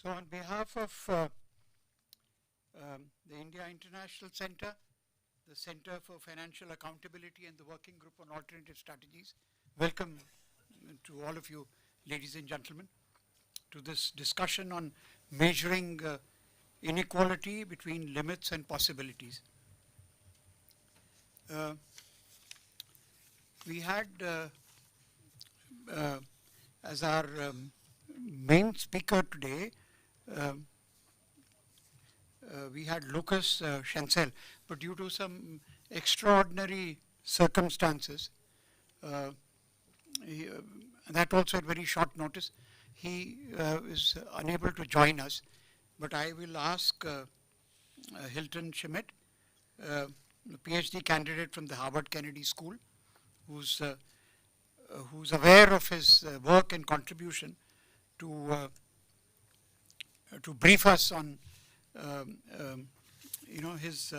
So on behalf of the India International Center, the Center for Financial Accountability and the Working Group on Alternative Strategies, welcome to all of you, ladies and gentlemen, to this discussion on measuring inequality between limits and possibilities. We had as our main speaker today, we had Lucas Chancel, but due to some extraordinary circumstances, that also at very short notice, he is unable to join us. But I will ask Hilton Simmet, a PhD candidate from the Harvard Kennedy School, who's aware of his work and contribution to brief us on his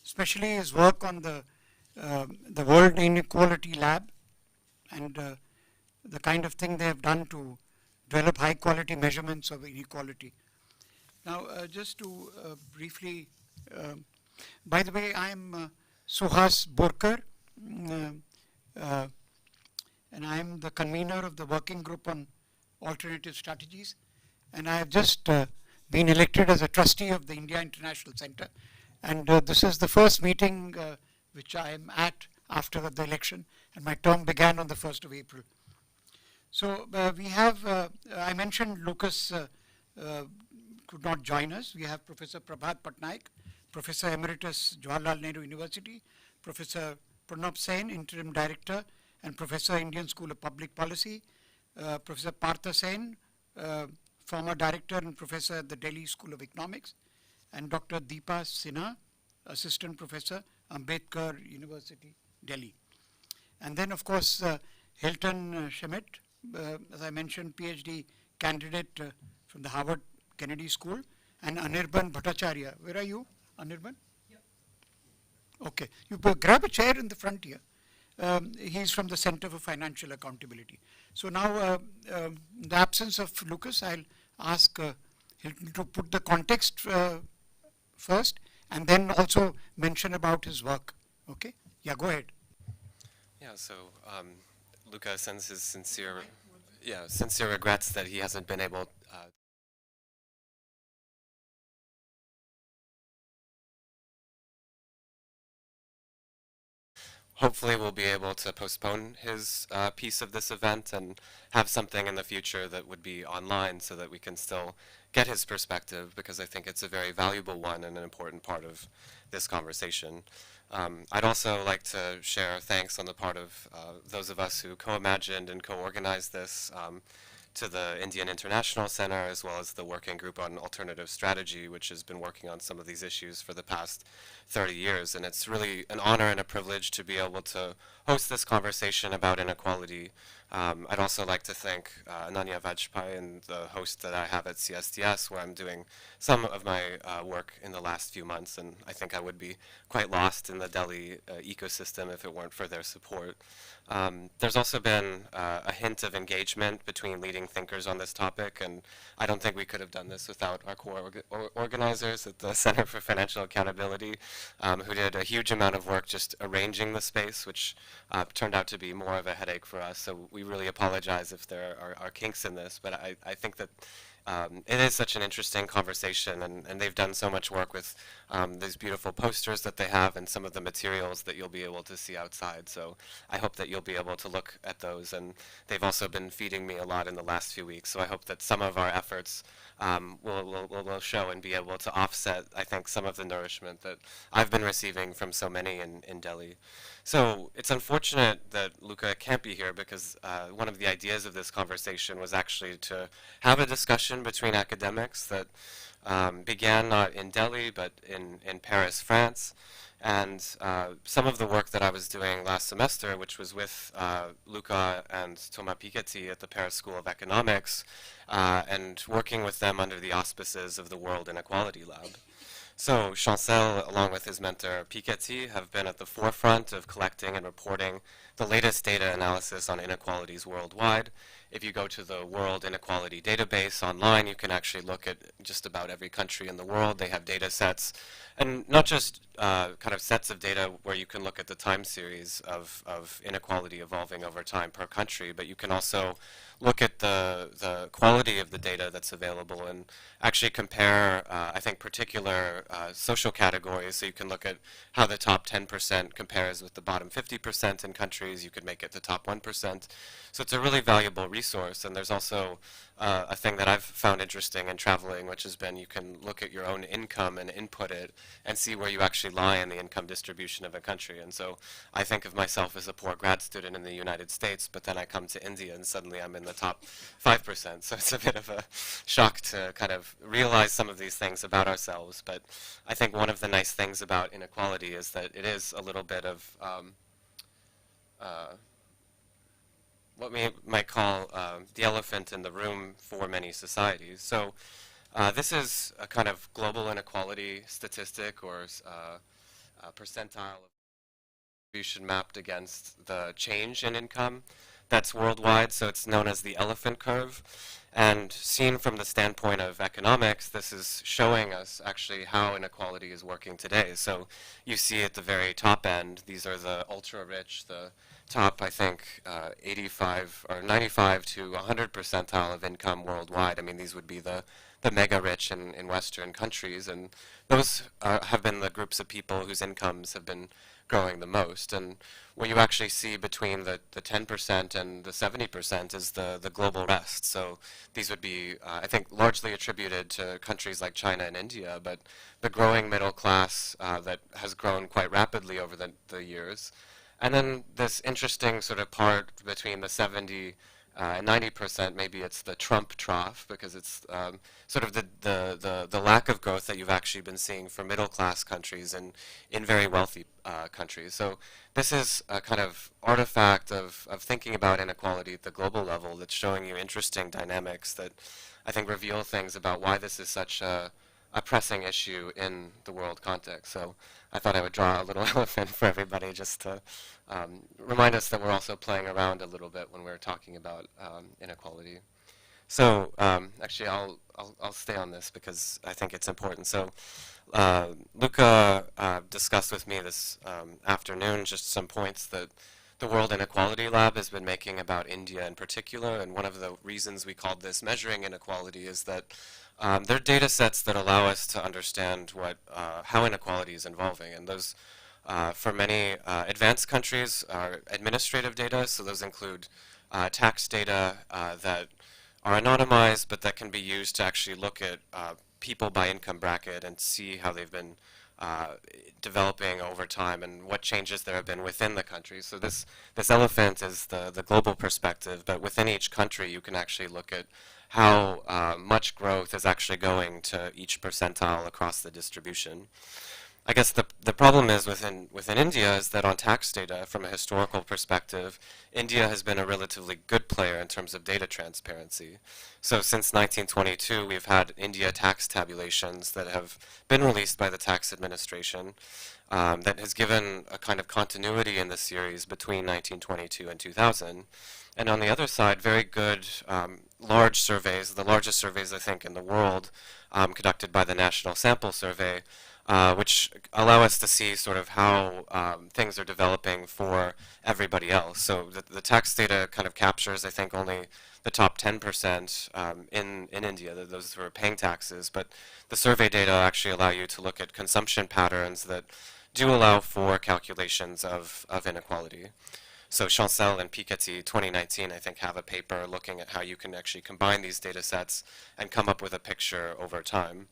especially his work on the World Inequality Lab and the kind of thing they have done to develop high quality measurements of inequality. Now, just to briefly, by the way, I am Suhas Borker, and I am the convener of the working group on alternative strategies, and I have just been elected as a trustee of the India International Center, and this is the first meeting which I am at after the election, and my term began on the 1st of April. So we have, I mentioned Lucas could not join us. We have Professor Prabhat Patnaik, Professor Emeritus, Jawaharlal Nehru University, Professor Pronab, Interim Director, and Professor, Indian School of Public Policy, Professor Partha, former Director and Professor at the Delhi School of Economics, and Dr. Dipa, Sinha, Assistant Professor, Ambedkar University, Delhi. And then, of course, Hilton Simmet, as I mentioned, PhD candidate from the Harvard Kennedy School, and Anirban Bhattacharya. Where are you, Anirban? Yeah. Okay, you grab a chair in the front here. He's from the Center for Financial Accountability. So now, in the absence of Lucas, I'll ask Hilton to put the context first, and then also mention about his work. Okay? Yeah, go ahead. Yeah, so Lucas sends his sincere regrets that he hasn't been able hopefully we'll be able to postpone his piece of this event and have something in the future that would be online so that we can still get his perspective, because I think it's a very valuable one and an important part of this conversation. I'd also like to share thanks on the part of those of us who co-imagined and co-organized this, to the Indian International Center, as well as the Working Group on Alternative Strategy, which has been working on some of these issues for the past 30 years. And it's really an honor and a privilege to be able to host this conversation about inequality. I'd also like to thank Ananya Vajpayee and the host that I have at CSDS, where I'm doing some of my work in the last few months, and I think I would be quite lost in the Delhi ecosystem if it weren't for their support. There's also been a hint of engagement between leading thinkers on this topic, and I don't think we could have done this without our core organizers at the Center for Financial Accountability, who did a huge amount of work just arranging the space, which turned out to be more of a headache for us. So we really apologize if there are kinks in this, but I think that it is such an interesting conversation, and they've done so much work with these beautiful posters that they have and some of the materials that you'll be able to see outside. So I hope that you'll be able to look at those, and they've also been feeding me a lot in the last few weeks. So I hope that some of our efforts will show and be able to offset, I think, some of the nourishment that I've been receiving from so many in Delhi. So it's unfortunate that Luca can't be here, because one of the ideas of this conversation was actually to have a discussion between academics that began not in Delhi but in Paris, France. And some of the work that I was doing last semester, which was with Luca and Thomas Piketty at the Paris School of Economics, and working with them under the auspices of the World Inequality Lab. So Chancel, along with his mentor Piketty, have been at the forefront of collecting and reporting the latest data analysis on inequalities worldwide, if you go to the World Inequality Database online, you can actually look at just about every country in the world. They have data sets, and not just kind of sets of data where you can look at the time series of inequality evolving over time per country, but you can also look at the quality of the data that's available and actually compare, I think, particular social categories. So you can look at how the top 10% compares with the bottom 50% in countries. You could make it the top 1%. So it's a really valuable resource. And there's also a thing that I've found interesting in traveling, which has been you can look at your own income and input it and see where you actually lie in the income distribution of a country. And so I think of myself as a poor grad student in the United States, but then I come to India and suddenly I'm in the top 5%. So it's a bit of a shock to kind of realize some of these things about ourselves. But I think one of the nice things about inequality is that it is a little bit of what we might call the elephant in the room for many societies. So this is a kind of global inequality statistic or a percentile of distribution mapped against the change in income that's worldwide. So it's known as the elephant curve. And seen from the standpoint of economics, this is showing us actually how inequality is working today. So you see at the very top end, these are the ultra-rich, the top, I think, 85 or 95 to 100 percentile of income worldwide. I mean, these would be the mega-rich in Western countries, and those have been the groups of people whose incomes have been growing the most. And what you actually see between the 10% and the 70% is the global rest. So these would be, I think, largely attributed to countries like China and India, but the growing middle class that has grown quite rapidly over the years. And then this interesting sort of part between the 70 and 90%, maybe it's the Trump trough, because it's sort of the lack of growth that you've actually been seeing for middle class countries and in very wealthy countries. So this is a kind of artifact of thinking about inequality at the global level that's showing you interesting dynamics that I think reveal things about why this is such a pressing issue in the world context. So I thought I would draw a little elephant for everybody just to remind us that we're also playing around a little bit when we're talking about inequality. So actually, I'll stay on this because I think it's important. So Luca discussed with me this afternoon just some points that the World Inequality Lab has been making about India in particular, and one of the reasons we called this measuring inequality is that there are data sets that allow us to understand how inequality is evolving, and those for many advanced countries are administrative data, so those include tax data that are anonymized but that can be used to actually look at people by income bracket and see how they've been developing over time and what changes there have been within the country. So this elephant is the global perspective, but within each country you can actually look at how much growth is actually going to each percentile across the distribution. I guess the problem is within India is that on tax data, from a historical perspective, India has been a relatively good player in terms of data transparency. So since 1922, we've had India tax tabulations that have been released by the tax administration that has given a kind of continuity in the series between 1922 and 2000. And on the other side, very good large surveys, the largest surveys I think in the world, conducted by the National Sample Survey, which allow us to see sort of how things are developing for everybody else. So the tax data kind of captures, I think, only the top 10% in India, those who are paying taxes, but the survey data actually allow you to look at consumption patterns that do allow for calculations of inequality. So Chancel and Piketty 2019, I think, have a paper looking at how you can actually combine these data sets and come up with a picture over time.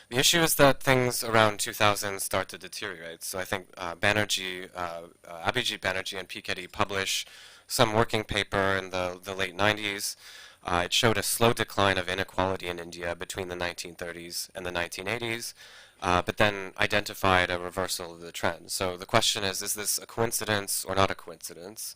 The issue is that things around 2000 start to deteriorate. So I think Abhijit Banerjee and Piketty publish some working paper in the late 90s. It showed a slow decline of inequality in India between the 1930s and the 1980s, but then identified a reversal of the trend. So the question is this a coincidence or not a coincidence?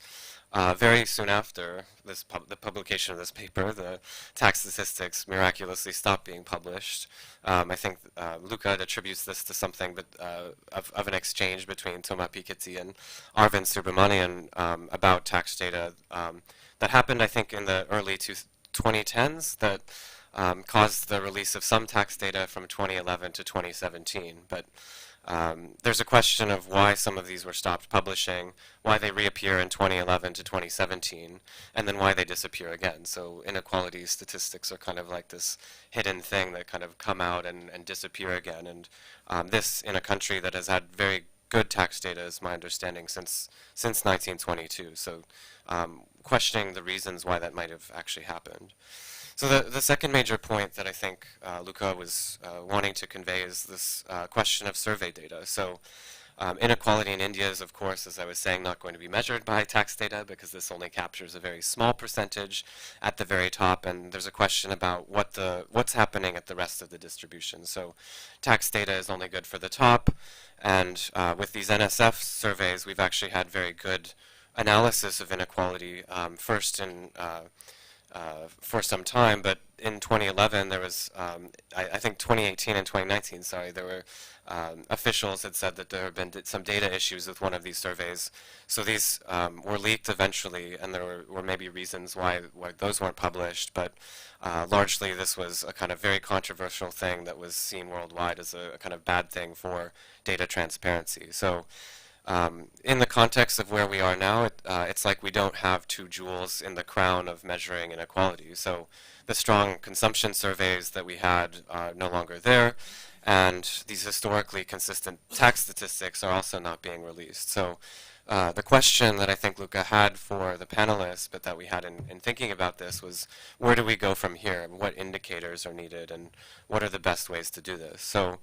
Very soon after the publication of this paper, the tax statistics miraculously stopped being published. I think Luca attributes this to something of an exchange between Thomas Piketty and Arvind Subramanian about tax data that happened, I think, in the early 2010s that caused the release of some tax data from 2011 to 2017. But there's a question of why some of these were stopped publishing, why they reappear in 2011 to 2017, and then why they disappear again. So inequality statistics are kind of like this hidden thing that kind of come out and disappear again. And this in a country that has had very good tax data, is my understanding, since 1922. So questioning the reasons why that might have actually happened. So the second major point that I think Luca was wanting to convey is this question of survey data. So inequality in India is, of course, as I was saying, not going to be measured by tax data because this only captures a very small percentage at the very top, and there's a question about what's happening at the rest of the distribution. So tax data is only good for the top, and with these NSF surveys, we've actually had very good analysis of inequality, first in for some time, but in 2011 there was, I think 2018 and 2019, sorry, there were officials had said that there had been some data issues with one of these surveys. So these were leaked eventually, and there were maybe reasons why those weren't published, but largely this was a kind of very controversial thing that was seen worldwide as a kind of bad thing for data transparency. So in the context of where we are now, it's like we don't have two jewels in the crown of measuring inequality. So the strong consumption surveys that we had are no longer there, and these historically consistent tax statistics are also not being released. So the question that I think Luca had for the panelists, but that we had in thinking about this, was where do we go from here? What indicators are needed, and what are the best ways to do this? So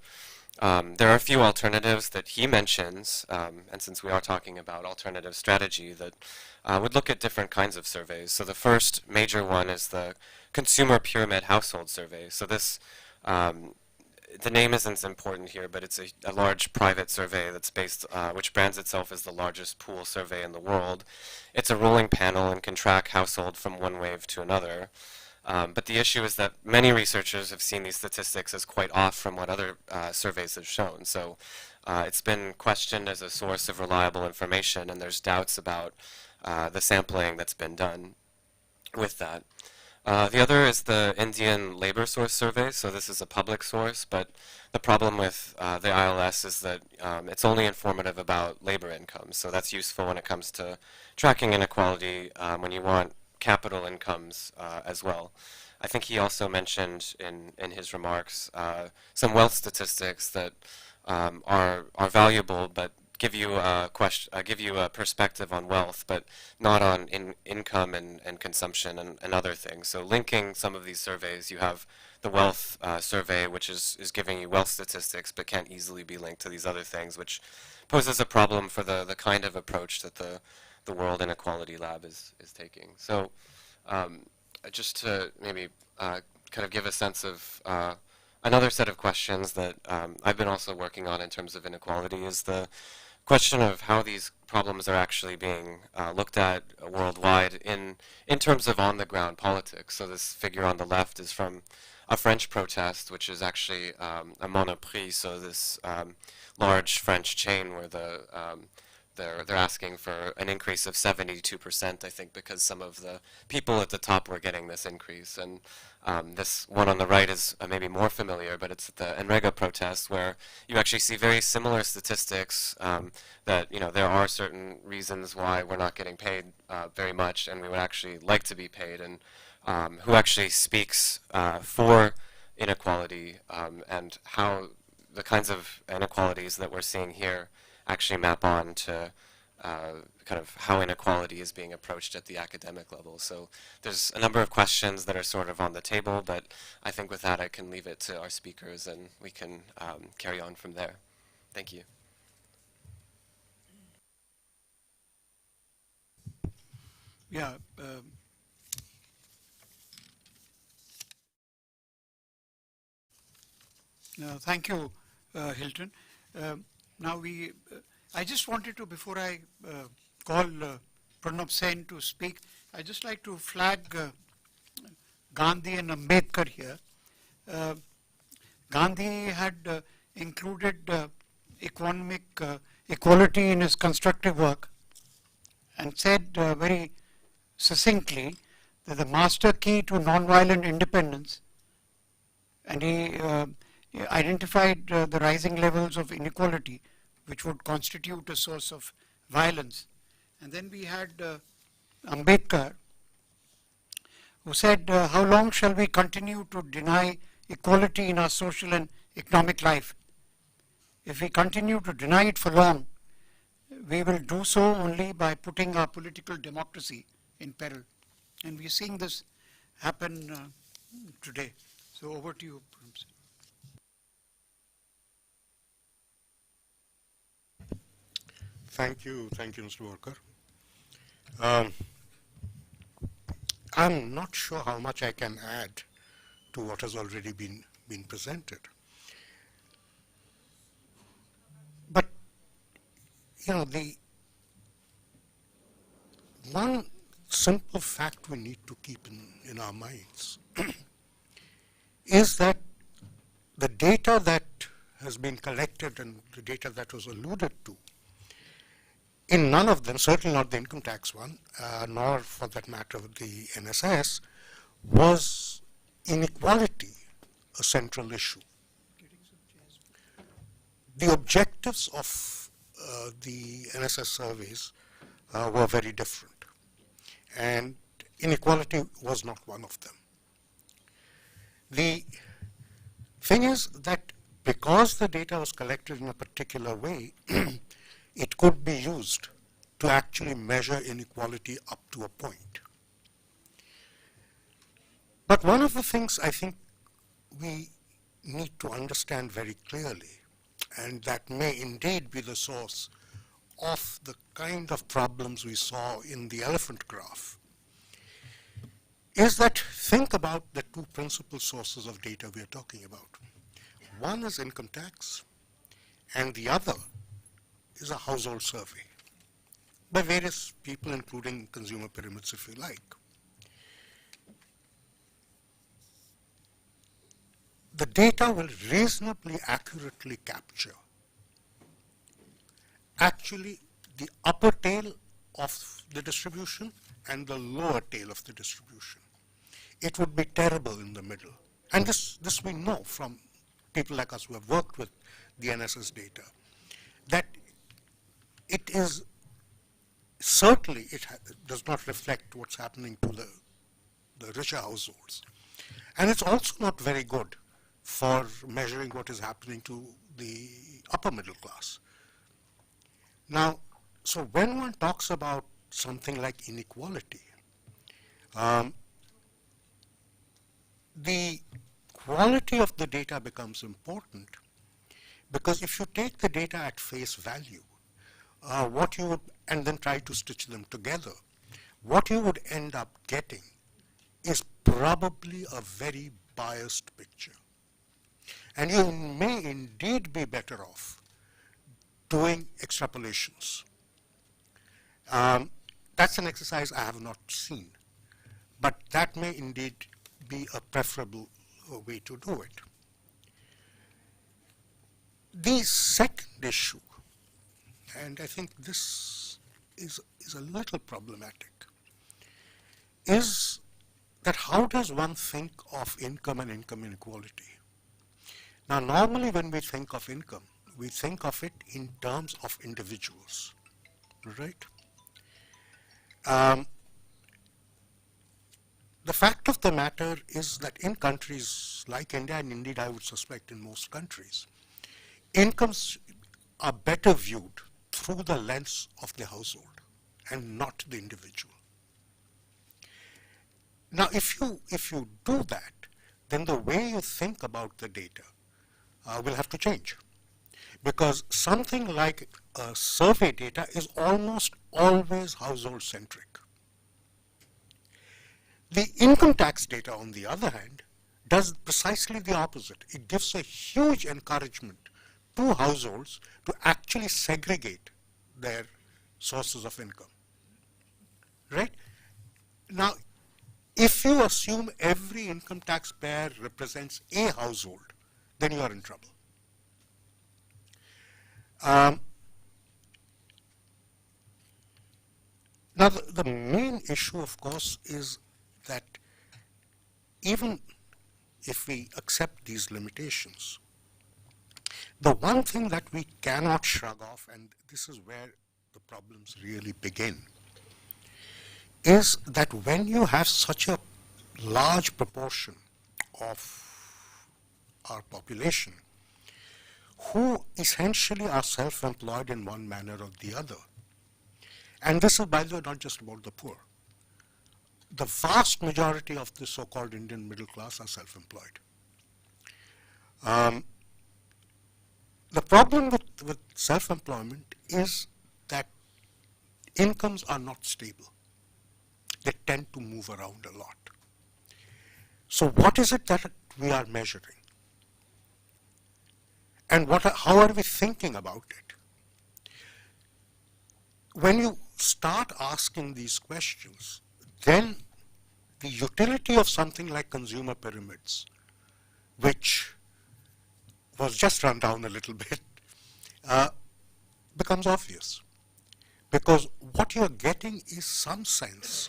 there are a few alternatives that he mentions, and since we are talking about alternative strategy, that would look at different kinds of surveys. So the first major one is the Consumer Pyramid Household Survey. So this, the name isn't important here, but it's a large private survey that's based, which brands itself as the largest pool survey in the world. It's a rolling panel and can track household from one wave to another. But the issue is that many researchers have seen these statistics as quite off from what other surveys have shown. So it's been questioned as a source of reliable information, and there's doubts about the sampling that's been done with that. The other is the Indian Labor Source Survey. So this is a public source, but the problem with the ILS is that it's only informative about labor incomes. So that's useful when it comes to tracking inequality when you want capital incomes as well. I think he also mentioned in his remarks some wealth statistics that are valuable, but give you a perspective on wealth, but not on income and consumption and other things. So linking some of these surveys, you have the wealth survey, which is giving you wealth statistics, but can't easily be linked to these other things, which poses a problem for the kind of approach that the World Inequality Lab is taking. So just to maybe kind of give a sense of another set of questions that I've been also working on in terms of inequality is the question of how these problems are actually being looked at worldwide in terms of on-the-ground politics. So this figure on the left is from a French protest, which is actually a Monoprix, so this large French chain where they're asking for an increase of 72%, I think, because some of the people at the top were getting this increase. And this one on the right is maybe more familiar, but it's the Enrega protest, where you actually see very similar statistics that, you know, there are certain reasons why we're not getting paid very much, and we would actually like to be paid, and who actually speaks for inequality and how the kinds of inequalities that we're seeing here actually map on to kind of how inequality is being approached at the academic level. So there's a number of questions that are sort of on the table, but I think with that I can leave it to our speakers and we can carry on from there. Thank you. Yeah. Thank you, Hilton. Now I just wanted to, before I call Pronab Sen to speak, I just like to flag Gandhi and Ambedkar here. Gandhi had included economic equality in his constructive work and said very succinctly that the master key to nonviolent independence, and he identified the rising levels of inequality which would constitute a source of violence. And then we had Ambedkar, who said, how long shall we continue to deny equality in our social and economic life? If we continue to deny it for long, we will do so only by putting our political democracy in peril. And we are seeing this happen today. So over to you, Prof. Thank you, Mr. Borker. I'm not sure how much I can add to what has already been presented. But, the one simple fact we need to keep in our minds is that the data that has been collected and the data that was alluded to, in none of them, certainly not the income tax one, nor for that matter the NSS, was inequality a central issue. The objectives of the NSS surveys were very different, and inequality was not one of them. The thing is that because the data was collected in a particular way, it could be used to actually measure inequality up to a point. But one of the things I think we need to understand very clearly, and that may indeed be the source of the kind of problems we saw in the elephant graph, is that think about the two principal sources of data we are talking about. One is income tax, and the other is a household survey by various people, including consumer pyramids, if you like. The data will reasonably accurately capture actually the upper tail of the distribution and the lower tail of the distribution. It would be terrible in the middle. And this we know from people like us who have worked with the NSS data, that it is certainly, it does not reflect what's happening to the richer households. And it's also not very good for measuring what is happening to the upper middle class. Now, so when one talks about something like inequality, the quality of the data becomes important, because if you take the data at face value, what you would, and then try to stitch them together, what you would end up getting is probably a very biased picture. And you may indeed be better off doing extrapolations. That's an exercise I have not seen, but that may indeed be a preferable way to do it. The second issue, and I think this is a little problematic, is that how does one think of income and income inequality? Now, normally when we think of income, we think of it in terms of individuals, right? The fact of the matter is that in countries like India, and indeed I would suspect in most countries, incomes are better viewed through the lens of the household and not the individual. Now, if you do that, then the way you think about the data will have to change, because something like survey data is almost always household centric. The income tax data, on the other hand, does precisely the opposite. It gives a huge encouragement to households to actually segregate their sources of income, right? Now, if you assume every income taxpayer represents a household, then you are in trouble. Now, the main issue, of course, is that even if we accept these limitations, the one thing that we cannot shrug off, and this is where the problems really begin, is that when you have such a large proportion of our population who essentially are self-employed in one manner or the other, and this is, by the way, not just about the poor. The vast majority of the so-called Indian middle class are self-employed. The problem with self-employment is that incomes are not stable. They tend to move around a lot. So what is it that we are measuring? And how are we thinking about it? When you start asking these questions, then the utility of something like consumer pyramids, which was just run down a little bit, becomes obvious. Because what you're getting is some sense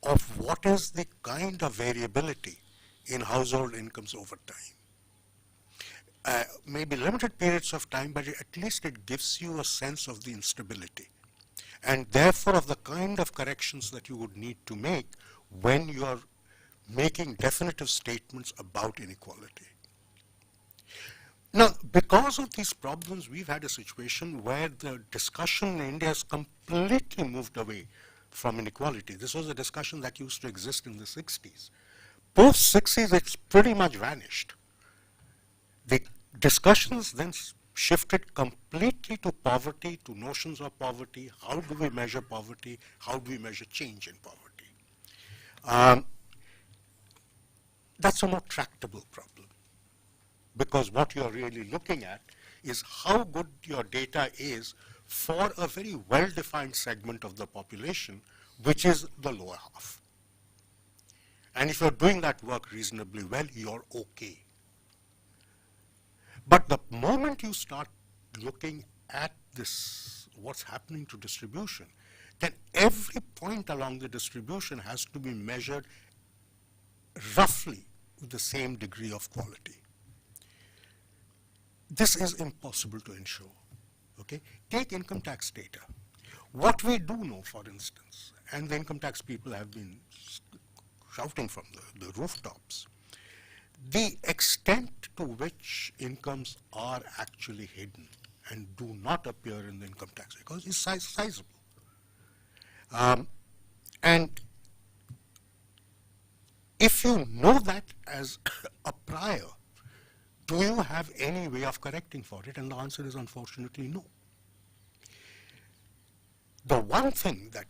of what is the kind of variability in household incomes over time. Maybe limited periods of time, but at least it gives you a sense of the instability, and therefore of the kind of corrections that you would need to make when you are making definitive statements about inequality. Now, because of these problems, we've had a situation where the discussion in India has completely moved away from inequality. This was a discussion that used to exist in the 60s. Post-60s, it's pretty much vanished. The discussions then shifted completely to poverty, to notions of poverty. How do we measure poverty? How do we measure change in poverty? That's a more tractable problem, because what you're really looking at is how good your data is for a very well-defined segment of the population, which is the lower half. And if you're doing that work reasonably well, you're okay. But the moment you start looking at this, what's happening to distribution, then every point along the distribution has to be measured roughly with the same degree of quality. This is impossible to ensure. Okay? Take income tax data. What we do know, for instance, and the income tax people have been shouting from the rooftops, the extent to which incomes are actually hidden and do not appear in the income tax records is sizable. And if you know that as a prior, do you have any way of correcting for it? And the answer is unfortunately no. The one thing that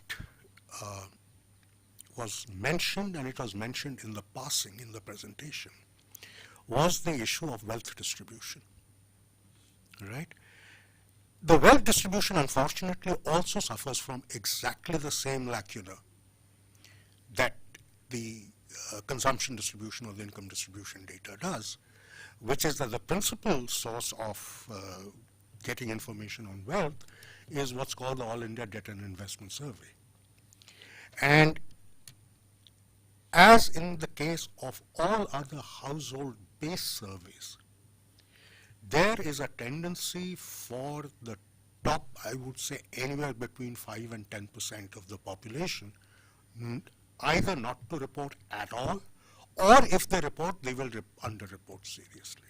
was mentioned, and it was mentioned in the passing in the presentation, was the issue of wealth distribution, right? The wealth distribution, unfortunately, also suffers from exactly the same lacuna that the consumption distribution or the income distribution data does, which is that the principal source of getting information on wealth is what's called the All India Debt and Investment Survey. And as in the case of all other household-based surveys, there is a tendency for the top, I would say, anywhere between 5 and 10% of the population either not to report at all, or if they report, they will underreport seriously.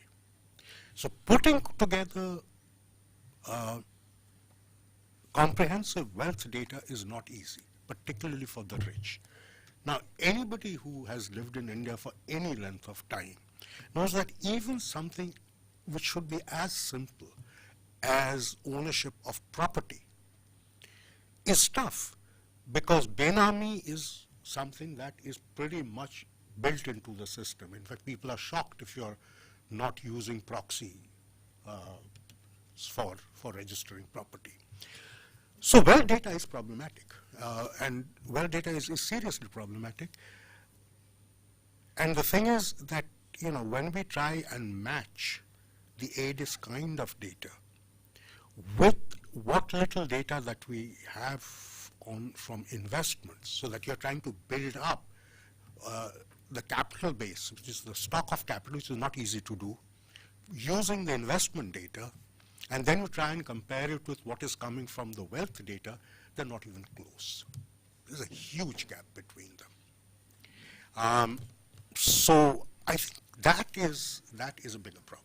So putting together comprehensive wealth data is not easy, particularly for the rich. Now, anybody who has lived in India for any length of time knows that even something which should be as simple as ownership of property is tough, because Benami is something that is pretty much built into the system. In fact, people are shocked if you're not using proxy for registering property. So wealth data is problematic, and wealth data is seriously problematic. And the thing is that, you know, when we try and match the ADIS kind of data with what little data that we have from investments, so that you're trying to build up the capital base, which is the stock of capital, which is not easy to do, using the investment data, and then you try and compare it with what is coming from the wealth data, they're not even close. There's a huge gap between them. So I think that is a bigger problem.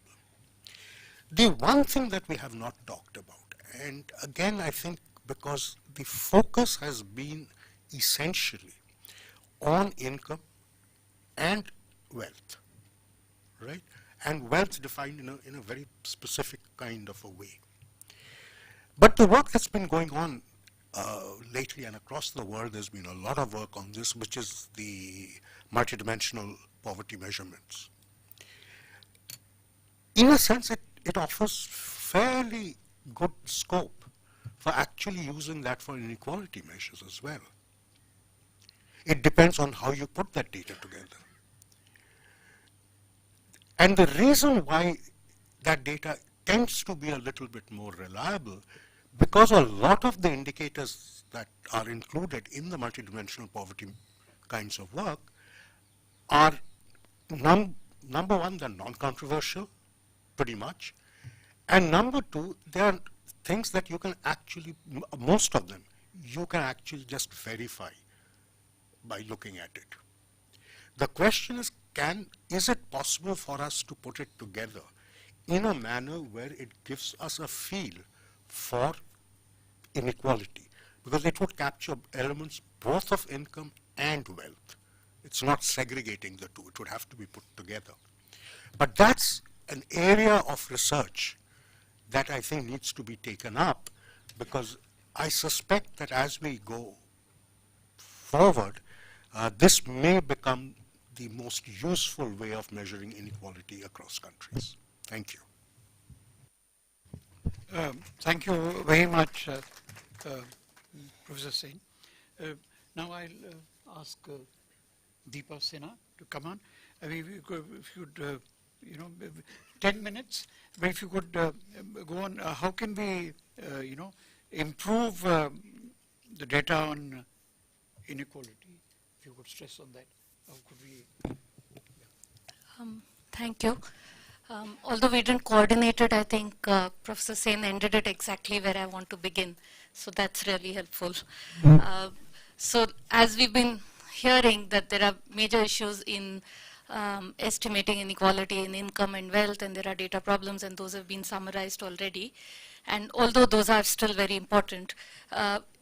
The one thing that we have not talked about, and again I think because the focus has been essentially on income and wealth, right? And wealth defined in a very specific kind of a way. But the work that's been going on lately and across the world, there's been a lot of work on this, which is the multidimensional poverty measurements. In a sense, it offers fairly good scope for actually using that for inequality measures as well. It depends on how you put that data together. And the reason why that data tends to be a little bit more reliable, because a lot of the indicators that are included in the multidimensional poverty kinds of work are, number one, they're non-controversial, pretty much, and number two, they are things that you can actually, most of them, you can actually just verify by looking at it. The question is it possible for us to put it together in a manner where it gives us a feel for inequality? Because it would capture elements both of income and wealth. It's not segregating the two, it would have to be put together. But that's an area of research that I think needs to be taken up, because I suspect that as we go forward, this may become the most useful way of measuring inequality across countries. Thank you. Thank you very much, Professor Sen. Now I'll ask Deepa Sinha to come on. I mean, if you'd, 10 minutes, but if you could go on, how can we, improve the data on inequality? If you could stress on that, how could we? Thank you. Although we didn't coordinate it, I think Professor Sen ended it exactly where I want to begin. So that's really helpful. So as we've been hearing that there are major issues in estimating inequality in income and wealth, and there are data problems, and those have been summarized already. And although those are still very important,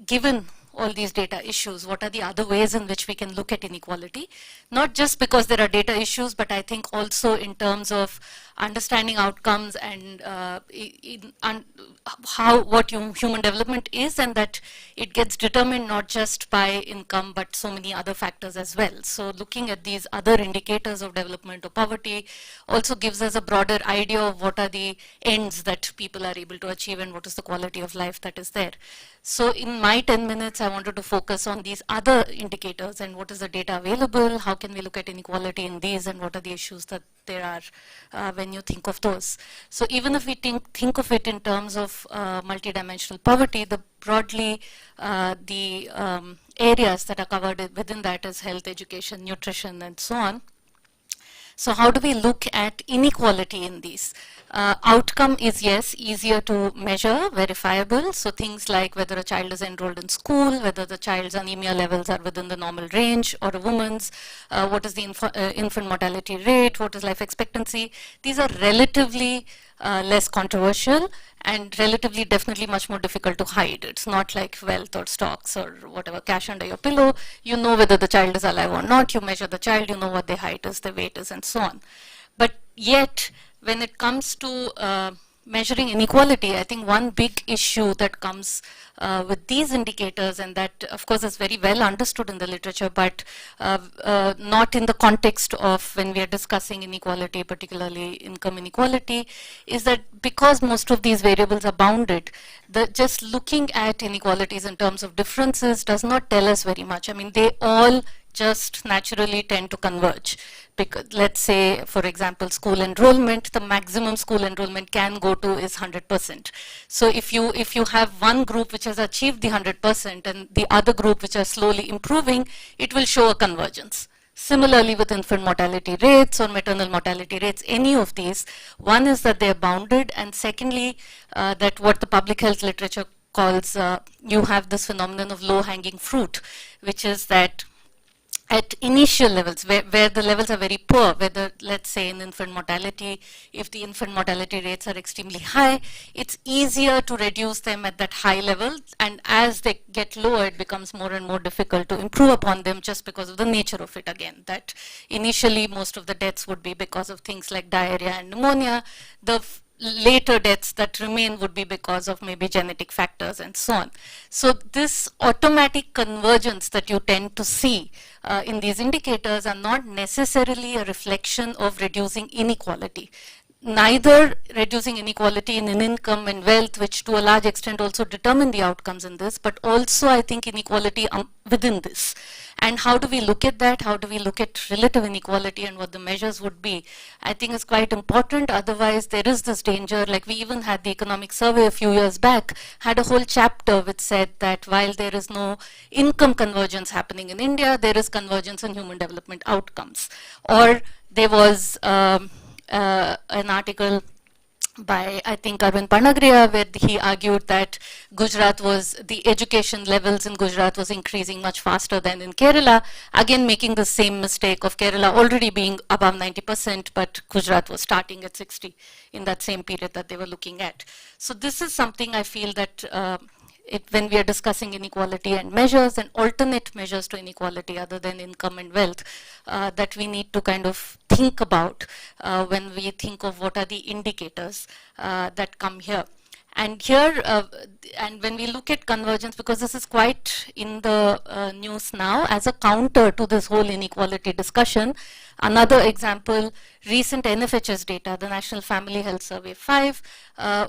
given all these data issues, what are the other ways in which we can look at inequality? Not just because there are data issues, but I think also in terms of understanding outcomes and what human development is, and that it gets determined not just by income, but so many other factors as well. So looking at these other indicators of development or poverty also gives us a broader idea of what are the ends that people are able to achieve and what is the quality of life that is there. So in my 10 minutes, I wanted to focus on these other indicators and what is the data available, how can we look at inequality in these, and what are the issues that there are when you think of those. So even if we think of it in terms of multidimensional poverty, broadly the areas that are covered within that is health, education, nutrition, and so on. So how do we look at inequality in these? Outcome is, yes, easier to measure, verifiable. So things like whether a child is enrolled in school, whether the child's anemia levels are within the normal range, or a woman's, what is the infant mortality rate, what is life expectancy. These are relatively less controversial and relatively definitely much more difficult to hide. It's not like wealth or stocks or whatever, cash under your pillow. You know whether the child is alive or not. You measure the child, you know what their height is, their weight is, and so on. But yet, when it comes to measuring inequality, I think one big issue that comes with these indicators, and that of course is very well understood in the literature, but not in the context of when we are discussing inequality, particularly income inequality, is that because most of these variables are bounded, just looking at inequalities in terms of differences does not tell us very much. I mean, they all just naturally tend to converge. Because let's say, for example, school enrollment, the maximum school enrollment can go to is 100%. So if you have one group which has achieved the 100% and the other group which are slowly improving, it will show a convergence. Similarly, with infant mortality rates or maternal mortality rates, any of these, one is that they are bounded, and secondly, that what the public health literature calls, you have this phenomenon of low-hanging fruit, which is that at initial levels, where the levels are very poor, whether, let's say, in infant mortality, if the infant mortality rates are extremely high, it's easier to reduce them at that high level, and as they get lower, it becomes more and more difficult to improve upon them just because of the nature of it again, that initially most of the deaths would be because of things like diarrhea and pneumonia. The later deaths that remain would be because of maybe genetic factors and so on. So this automatic convergence that you tend to see in these indicators are not necessarily a reflection of reducing inequality. Neither reducing inequality in income and wealth, which to a large extent also determine the outcomes in this, but also I think inequality within this. And how do we look at that? How do we look at relative inequality and what the measures would be? I think is quite important. Otherwise, there is this danger. Like we even had the economic survey a few years back, had a whole chapter which said that while there is no income convergence happening in India, there is convergence in human development outcomes. Or there was an article by, I think, Arvind Panagriya, where he argued that Gujarat was, the education levels in Gujarat was increasing much faster than in Kerala, again making the same mistake of Kerala already being above 90%, but Gujarat was starting at 60 in that same period that they were looking at. So this is something I feel that when we are discussing inequality and measures and alternate measures to inequality other than income and wealth, that we need to kind of think about when we think of what are the indicators that come here. And here, and when we look at convergence, because this is quite in the news now as a counter to this whole inequality discussion, another example, recent NFHS data, the National Family Health Survey 5,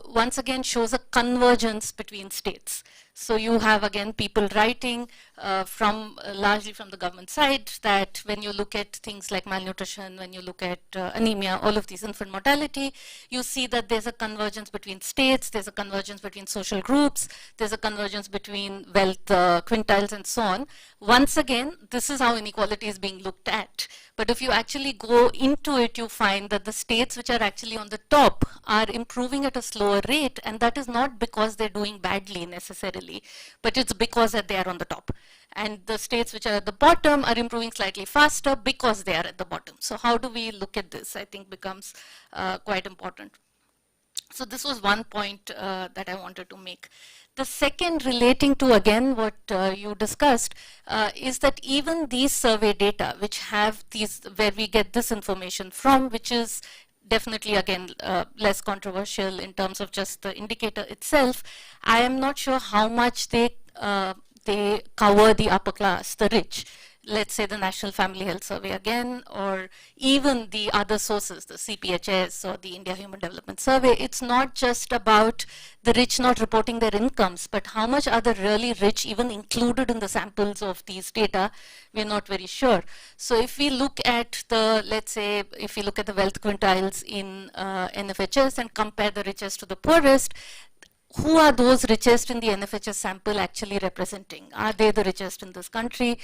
once again shows a convergence between states. So you have again people writing largely from the government side that when you look at things like malnutrition, when you look at anemia, all of these, infant mortality, you see that there's a convergence between states, there's a convergence between social groups, there's a convergence between wealth quintiles and so on. Once again, this is how inequality is being looked at. But if you actually go into it, you find that the states which are actually on the top are improving at a slower rate, and that is not because they're doing badly necessarily, but it's because that they are on the top. And the states which are at the bottom are improving slightly faster because they are at the bottom. So how do we look at this, I think becomes quite important. So this was one point that I wanted to make. The second, relating to again what you discussed, is that even these survey data which have these, where we get this information from, which is definitely again less controversial in terms of just the indicator itself, I am not sure how much they cover the upper class, the rich. Let's say the National Family Health Survey again, or even the other sources, the CPHS or the India Human Development Survey. It's not just about the rich not reporting their incomes, but how much are the really rich even included in the samples of these data? We're not very sure. So if we look at the, let's say, if we look at the wealth quintiles in NFHS and compare the richest to the poorest, who are those richest in the NFHS sample actually representing? Are they the richest in this country?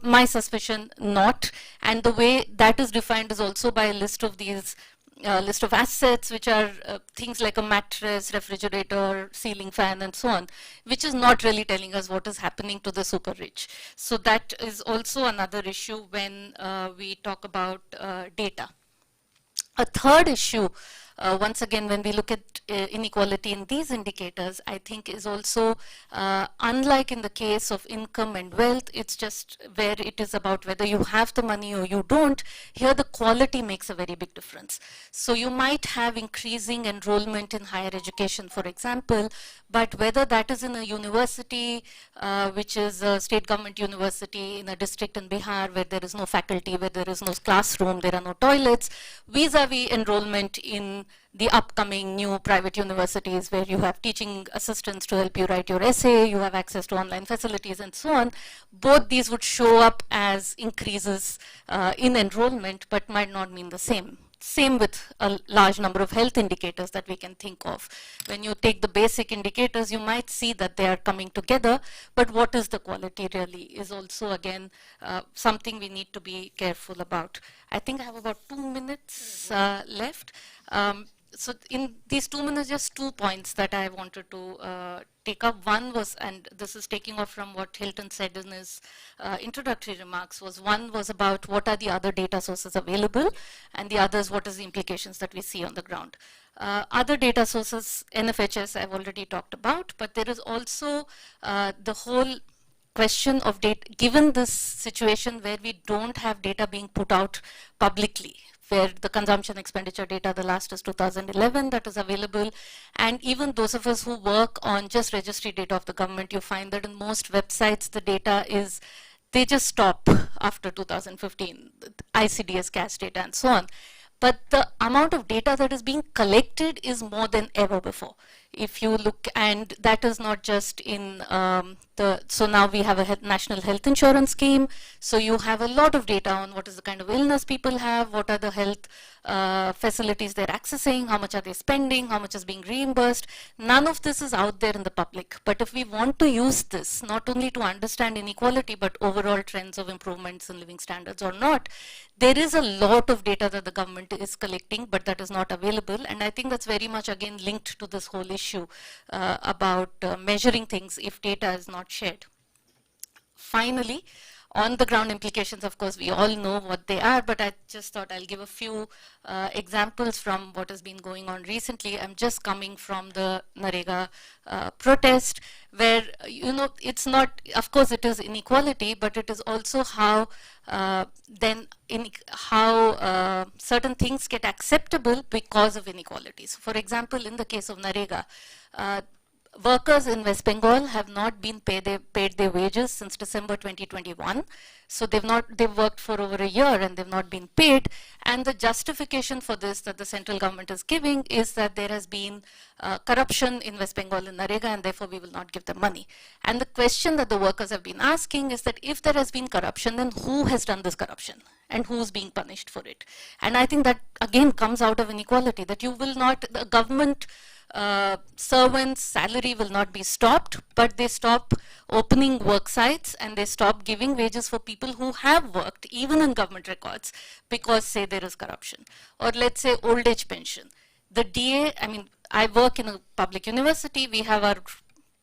My suspicion, not. And the way that is defined is also by a list of these, list of assets, which are things like a mattress, refrigerator, ceiling fan, and so on, which is not really telling us what is happening to the super rich. So that is also another issue when we talk about data. A third issue, once again, when we look at inequality in these indicators, I think is also, unlike in the case of income and wealth, it's just where it is about whether you have the money or you don't. Here the quality makes a very big difference. So you might have increasing enrollment in higher education, for example, but whether that is in a university, which is a state government university in a district in Bihar where there is no faculty, where there is no classroom, there are no toilets, vis-a-vis enrollment in the upcoming new private universities where you have teaching assistants to help you write your essay, you have access to online facilities and so on, both these would show up as increases in enrollment but might not mean the same. Same with a large number of health indicators that we can think of. When you take the basic indicators, you might see that they are coming together, but what is the quality really is also, again, something we need to be careful about. I think I have about 2 minutes left. So in these 2 minutes, just 2 points that I wanted to take up. One was, and this is taking off from what Hilton said in his introductory remarks, was one was about what are the other data sources available, and the others, what is the implications that we see on the ground. Other data sources, NFHS, I've already talked about, but there is also the whole question of data, given this situation where we don't have data being put out publicly, where the consumption expenditure data, the last is 2011 that is available, and even those of us who work on just registry data of the government, you find that in most websites the data is, they just stop after 2015, ICDS cash data and so on. But the amount of data that is being collected is more than ever before. If you look, and that is not just in so now we have a national health insurance scheme, so you have a lot of data on what is the kind of illness people have, what are the health facilities they're accessing, how much are they spending, how much is being reimbursed. None of this is out there in the public. But if we want to use this, not only to understand inequality, but overall trends of improvements in living standards or not, there is a lot of data that the government is collecting, but that is not available. And I think that's very much, again, linked to this whole issue about measuring things if data is not shared. Finally, on the ground implications, of course, we all know what they are, but I just thought I'll give a few examples from what has been going on recently. I'm just coming from the Narega protest, where, you know, it's not, of course, it is inequality, but it is also how certain things get acceptable because of inequalities. For example, in the case of Narega, workers in West Bengal have not been paid their wages since December 2021. So they've worked for over a year and they've not been paid. And the justification for this that the central government is giving is that there has been corruption in West Bengal in Narega, and therefore we will not give them money. And the question that the workers have been asking is that if there has been corruption, then who has done this corruption and who's being punished for it? And I think that again comes out of inequality, that you will not, the government servants' salary will not be stopped, but they stop opening work sites and they stop giving wages for people who have worked, even in government records, because, say, there is corruption. Or let's say old age pension. The DA, I mean, I work in a public university, we have our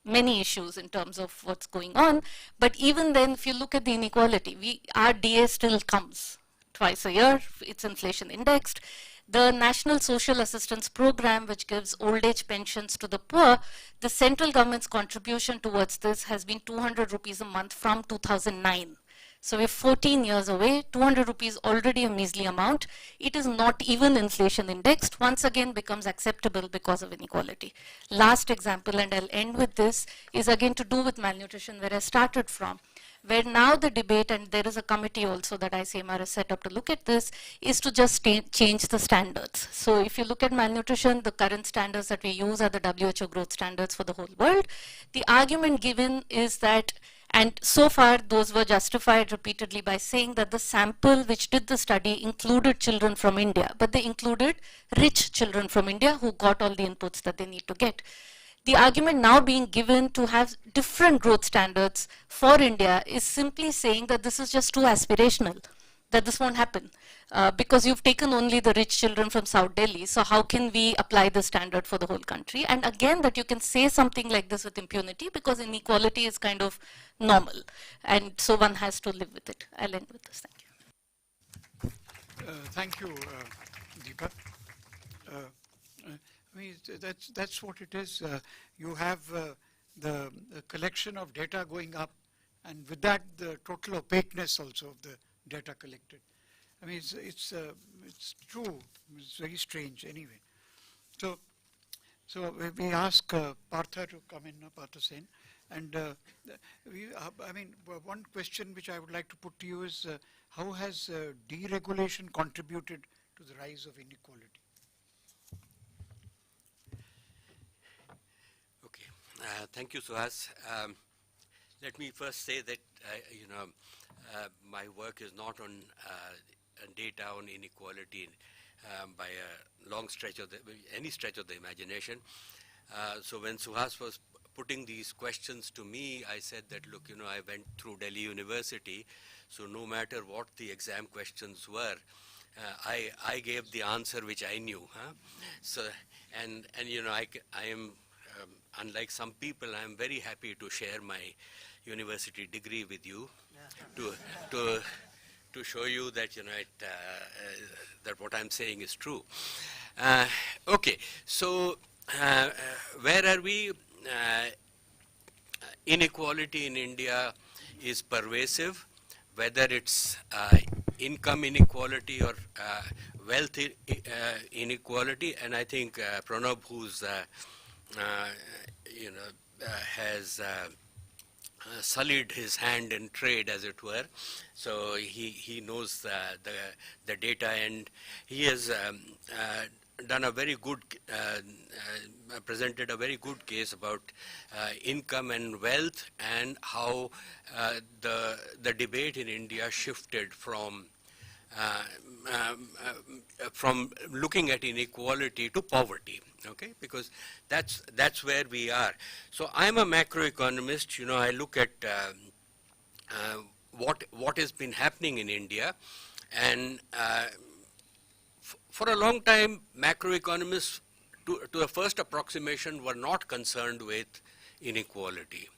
many issues in terms of what's going on, but even then, if you look at the inequality, our DA still comes twice a year, it's inflation indexed. The National Social Assistance Program, which gives old age pensions to the poor, the central government's contribution towards this has been 200 rupees a month from 2009. So we're 14 years away, 200 rupees already a measly amount. It is not even inflation indexed, once again becomes acceptable because of inequality. Last example, and I'll end with this, is again to do with malnutrition, where I started from, where now the debate, and there is a committee also that ICMR has set up to look at this, is to just change the standards. So if you look at malnutrition, the current standards that we use are the WHO growth standards for the whole world. The argument given is that, and so far those were justified repeatedly by saying that the sample which did the study included children from India, but they included rich children from India who got all the inputs that they need to get. The argument now being given to have different growth standards for India is simply saying that this is just too aspirational, that this won't happen because you've taken only the rich children from South Delhi. So how can we apply the standard for the whole country? And again, that you can say something like this with impunity because inequality is kind of normal. And so one has to live with it. I'll end with this. Thank you. Thank you, Deepa. I mean, that's what it is. You have the collection of data going up, and with that, the total opaqueness also of the data collected. I mean, it's true. It's very strange anyway. So we ask Partha to come in, Partha Sen, and I mean, one question which I would like to put to you is, how has deregulation contributed to the rise of inequality? Thank you, Suhas. Let me first say that, my work is not on data on inequality by a long stretch of any stretch of the imagination. So when Suhas was putting these questions to me, I said that, look, I went through Delhi University, so no matter what the exam questions were, I gave the answer which I knew. Huh? So, and I am, unlike some people, I am very happy to share my university degree with you to show you that, that what I'm saying is true. Okay, so where are we? Inequality in India is pervasive, whether it's income inequality or wealth inequality, and I think Pronab, who's has sullied his hand in trade, as it were, so he knows the data, and he has done a very good, presented a very good case about income and wealth, and how the debate in India shifted from looking at inequality to poverty, okay? Because that's where we are. So I'm a macroeconomist. I look at what has been happening in India, and for a long time, macroeconomists, to a first approximation, were not concerned with inequality.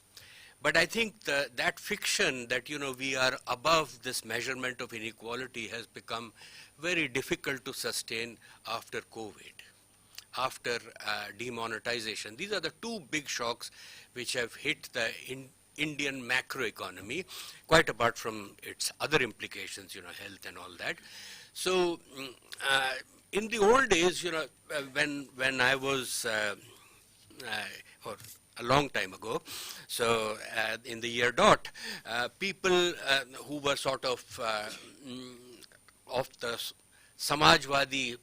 But I think that fiction that, we are above this measurement of inequality has become very difficult to sustain after COVID, after demonetization. These are the two big shocks which have hit the Indian macroeconomy, quite apart from its other implications, health and all that. So in the old days, when I was, or a long time ago, so in the year dot, people who were sort of the Samajwadi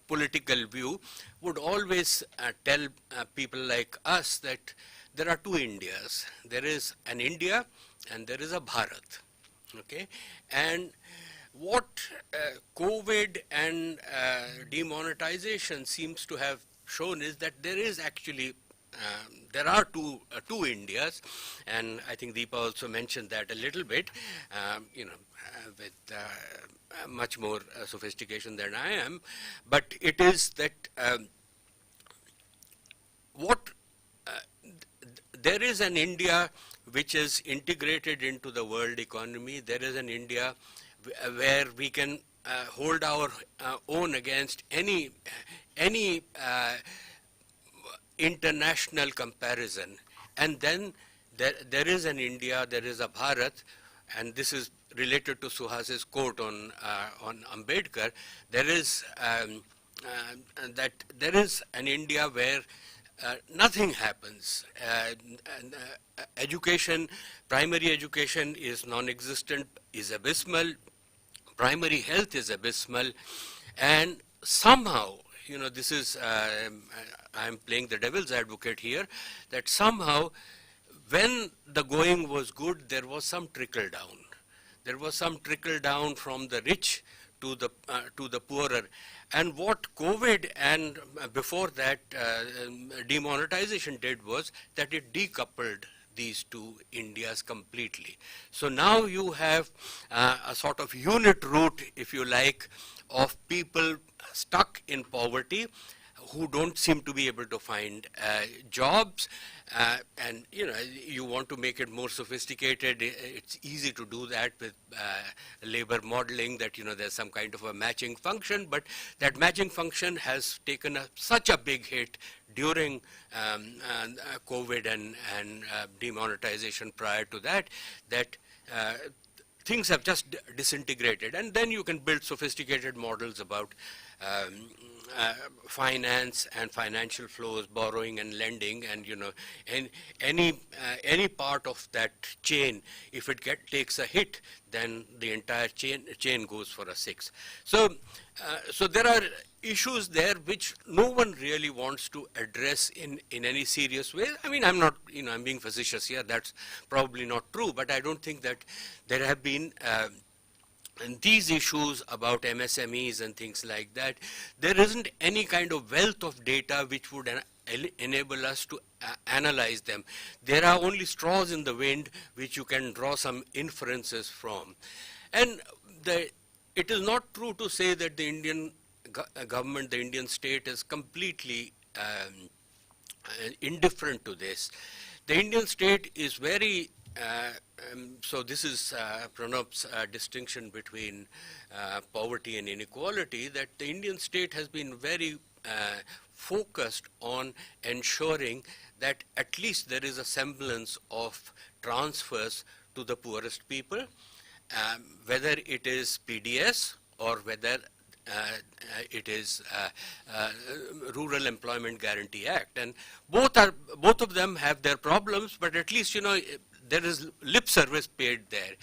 political view would always tell people like us that there are two Indias. There is an India and there is a Bharat. Okay, and what COVID and demonetization seems to have shown is that there is actually there are two Indias, and I think Deepa also mentioned that a little bit, with much more sophistication than I am. But it is that there is an India which is integrated into the world economy. There is an India where we can hold our own against any international comparison. And then there is an India, there is a Bharat, and this is related to Suhas's quote on Ambedkar. There is that there is an India where nothing happens. Education, primary education is non-existent, is abysmal. Primary health is abysmal, and somehow, this is, I'm playing the devil's advocate here, that somehow when the going was good, there was some trickle down. There was some trickle down from the rich to the poorer. And what COVID and before that demonetization did was that it decoupled these two Indias completely. So now you have a sort of unit route, if you like, of people stuck in poverty who don't seem to be able to find jobs, and you want to make it more sophisticated. It's easy to do that with labor modeling, that there's some kind of a matching function, but that matching function has taken such a big hit during COVID and demonetization prior to that, that things have just disintegrated. And then you can build sophisticated models about finance and financial flows, borrowing and lending, and and any part of that chain, if it takes a hit, then the entire chain goes for a 6. So so there are issues there which no one really wants to address in any serious way. I mean, I'm not, I'm being facetious here, that's probably not true, but I don't think that there have been and these issues about MSMEs and things like that, there isn't any kind of wealth of data which would enable us to analyze them. There are only straws in the wind which you can draw some inferences from. And it is not true to say that the Indian government, the Indian state is completely indifferent to this. The Indian state is very so this is Pranab's distinction between poverty and inequality, that the Indian state has been very focused on ensuring that at least there is a semblance of transfers to the poorest people, whether it is PDS or whether it is Rural Employment Guarantee Act. And both of them have their problems, but at least, there is lip service paid there.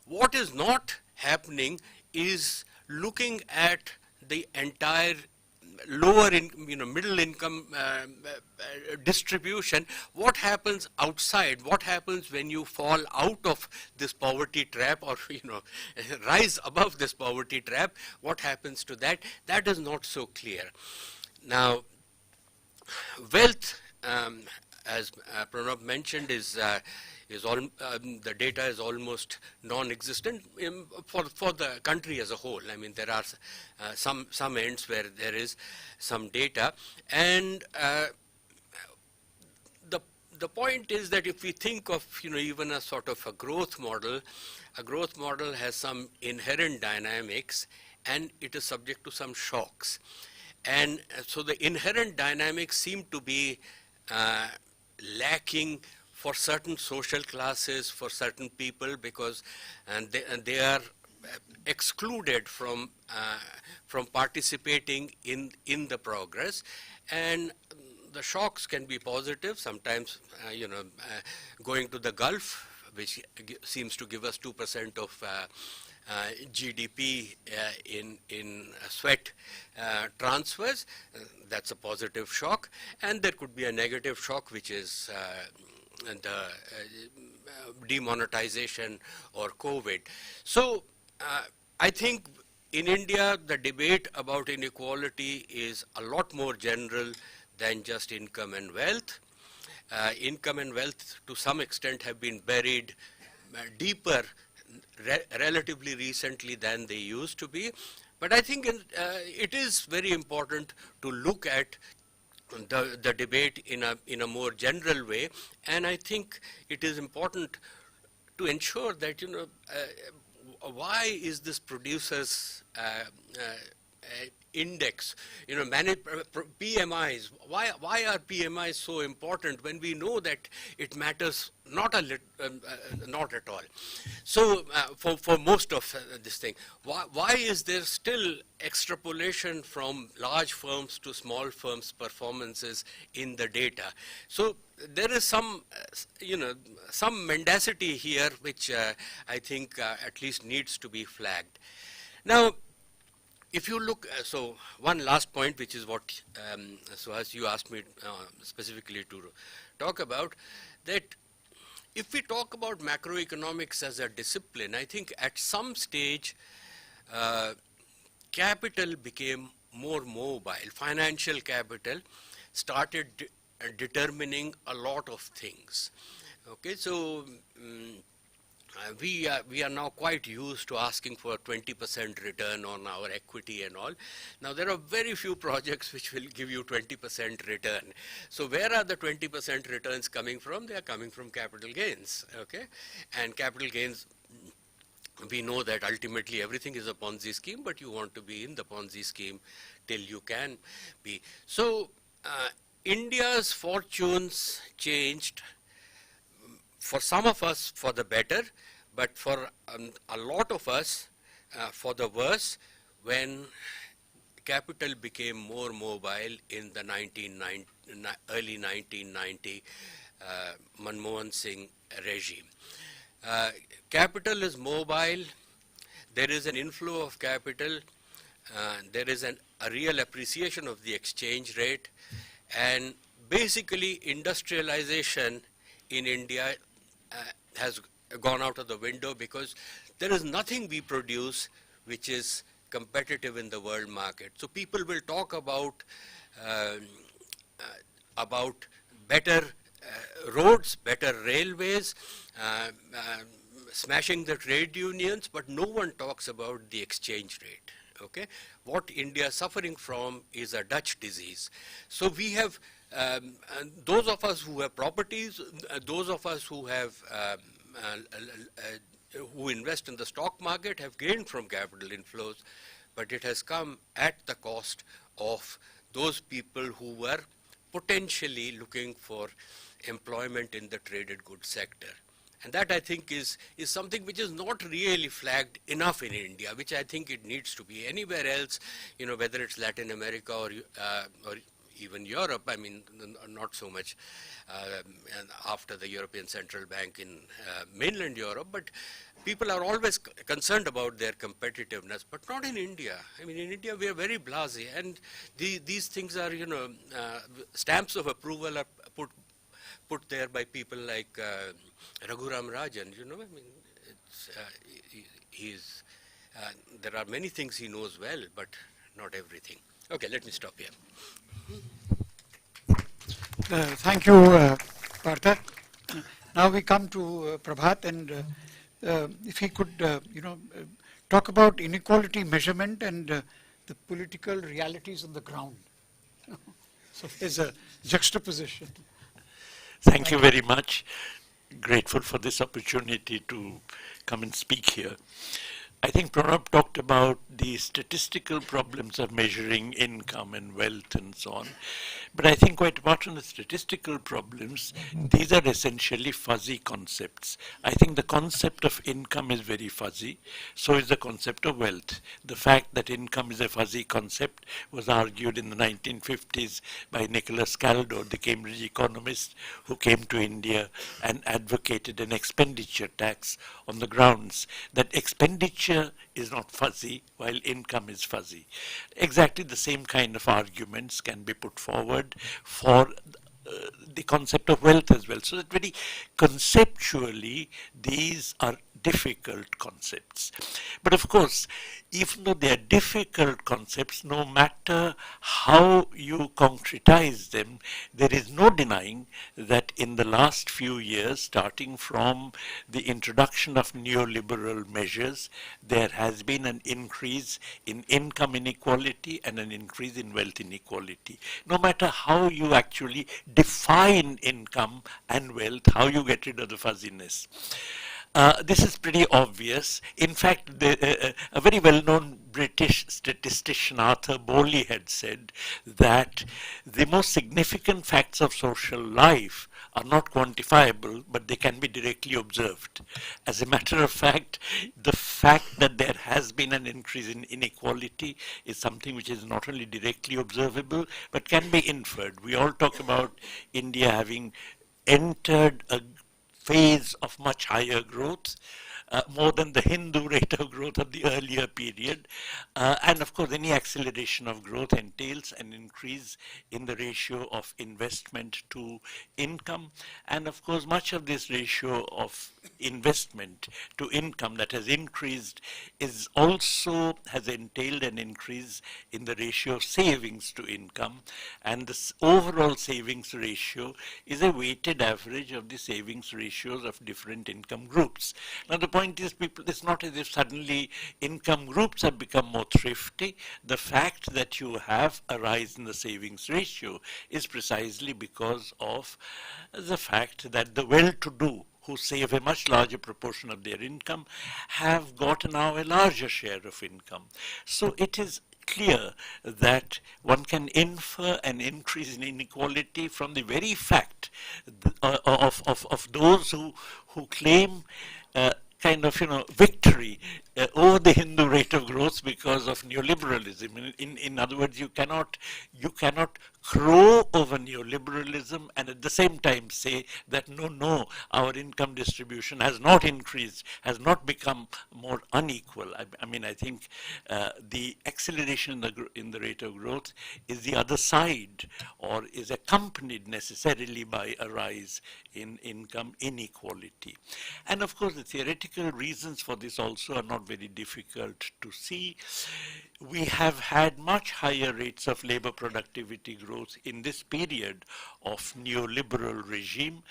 What is not happening is looking at the entire lower middle income distribution. What happens outside? What happens when you fall out of this poverty trap, or rise above this poverty trap? What happens to that? That is not so clear. Now, wealth, as Pronab mentioned, the data is almost non-existent for the country as a whole. I mean, there are some ends where there is some data, and the point is that if we think of even a sort of a growth model has some inherent dynamics, and it is subject to some shocks, and so the inherent dynamics seem to be lacking for certain social classes, for certain people, because they are excluded from participating in the progress. And the shocks can be positive. Sometimes, going to the Gulf, which seems to give us 2% of GDP in sweat transfers, that's a positive shock. And there could be a negative shock, which is the demonetization or COVID. So I think in India, the debate about inequality is a lot more general than just income and wealth. Income and wealth, to some extent, have been buried deeper relatively recently than they used to be. But I think it is very important to look at the debate in a more general way, and I think it is important to ensure that why is this producers index, PMIs, why are PMIs so important when we know that it matters not at all? So for most of this thing, why is there still extrapolation from large firms to small firms' performances in the data? So there is some mendacity here, which I think at least needs to be flagged. Now, if you look, so one last point, which is what Suhas, you asked me specifically to talk about, that if we talk about macroeconomics as a discipline, I think at some stage capital became more mobile. Financial capital started determining a lot of things. Okay, so we are now quite used to asking for a 20% return on our equity and all. Now, there are very few projects which will give you 20% return. So where are the 20% returns coming from? They are coming from capital gains, okay? And capital gains, we know that ultimately everything is a Ponzi scheme, but you want to be in the Ponzi scheme till you can be. So India's fortunes changed, for some of us for the better, but for a lot of us for the worse, when capital became more mobile in the early 1990 Manmohan Singh regime. Capital is mobile. There is an inflow of capital. There is a real appreciation of the exchange rate. And basically, industrialization in India has gone out of the window because there is nothing we produce which is competitive in the world market. So people will talk about better roads, better railways, smashing the trade unions, but no one talks about the exchange rate. Okay, what India is suffering from is a Dutch disease. So we have those of us who have properties, those of us who have who invest in the stock market have gained from capital inflows, but it has come at the cost of those people who were potentially looking for employment in the traded goods sector. And that, I think, is something which is not really flagged enough in India, which I think it needs to be. Anywhere else, you know, whether it's Latin America or even Europe, I mean, not so much after the European Central Bank in mainland Europe, but people are always concerned about their competitiveness, but not in India. I mean, in India, we are very blasé, and these things are, you know, stamps of approval are put there by people like Raghuram Rajan, you know, I mean, it's, there are many things he knows well, but not everything. Okay, let me stop here. Thank you, Partha. Now we come to Prabhat, and if he could, talk about inequality measurement and the political realities on the ground. So there's a juxtaposition. Thank you very much. Grateful for this opportunity to come and speak here. I think Pronab talked about the statistical problems of measuring income and wealth and so on. But I think quite apart from the statistical problems, these are essentially fuzzy concepts. I think the concept of income is very fuzzy. So is the concept of wealth. The fact that income is a fuzzy concept was argued in the 1950s by Nicholas Caldor, the Cambridge economist, who came to India and advocated an expenditure tax on the grounds that expenditure is not fuzzy while income is fuzzy. Exactly the same kind of arguments can be put forward for the concept of wealth as well. So that very conceptually these are difficult concepts. But of course, even though they are difficult concepts, no matter how you concretize them, there is no denying that in the last few years, starting from the introduction of neoliberal measures, there has been an increase in income inequality and an increase in wealth inequality. No matter how you actually define income and wealth, how you get rid of the fuzziness. This is pretty obvious. In fact, a very well-known British statistician, Arthur Bowley, had said that the most significant facts of social life are not quantifiable, but they can be directly observed. As a matter of fact that there has been an increase in inequality is something which is not only directly observable, but can be inferred. We all talk about India having entered a phase of much higher growth, more than the Hindu rate of growth of the earlier period. And of course, any acceleration of growth entails an increase in the ratio of investment to income. And of course, much of this ratio of investment to income that has increased is also has entailed an increase in the ratio of savings to income. And this overall savings ratio is a weighted average of the savings ratios of different income groups. Now, the point is, it's not as if suddenly income groups have become more thrifty. The fact that you have a rise in the savings ratio is precisely because of the fact that the well-to-do, who save a much larger proportion of their income, have got now a larger share of income. So it is clear that one can infer an increase in inequality from the very fact of those who claim kind of, victory over the Hindu rate of growth because of neoliberalism. In other words, you cannot crow over neoliberalism and at the same time say that no, our income distribution has not increased, has not become more unequal. I mean, I think the acceleration in the rate of growth is the other side, or is accompanied necessarily by a rise in income inequality. And of course, the theoretical reasons for this also are not very difficult to see. We have had much higher rates of labor productivity growth in this period of neoliberal regime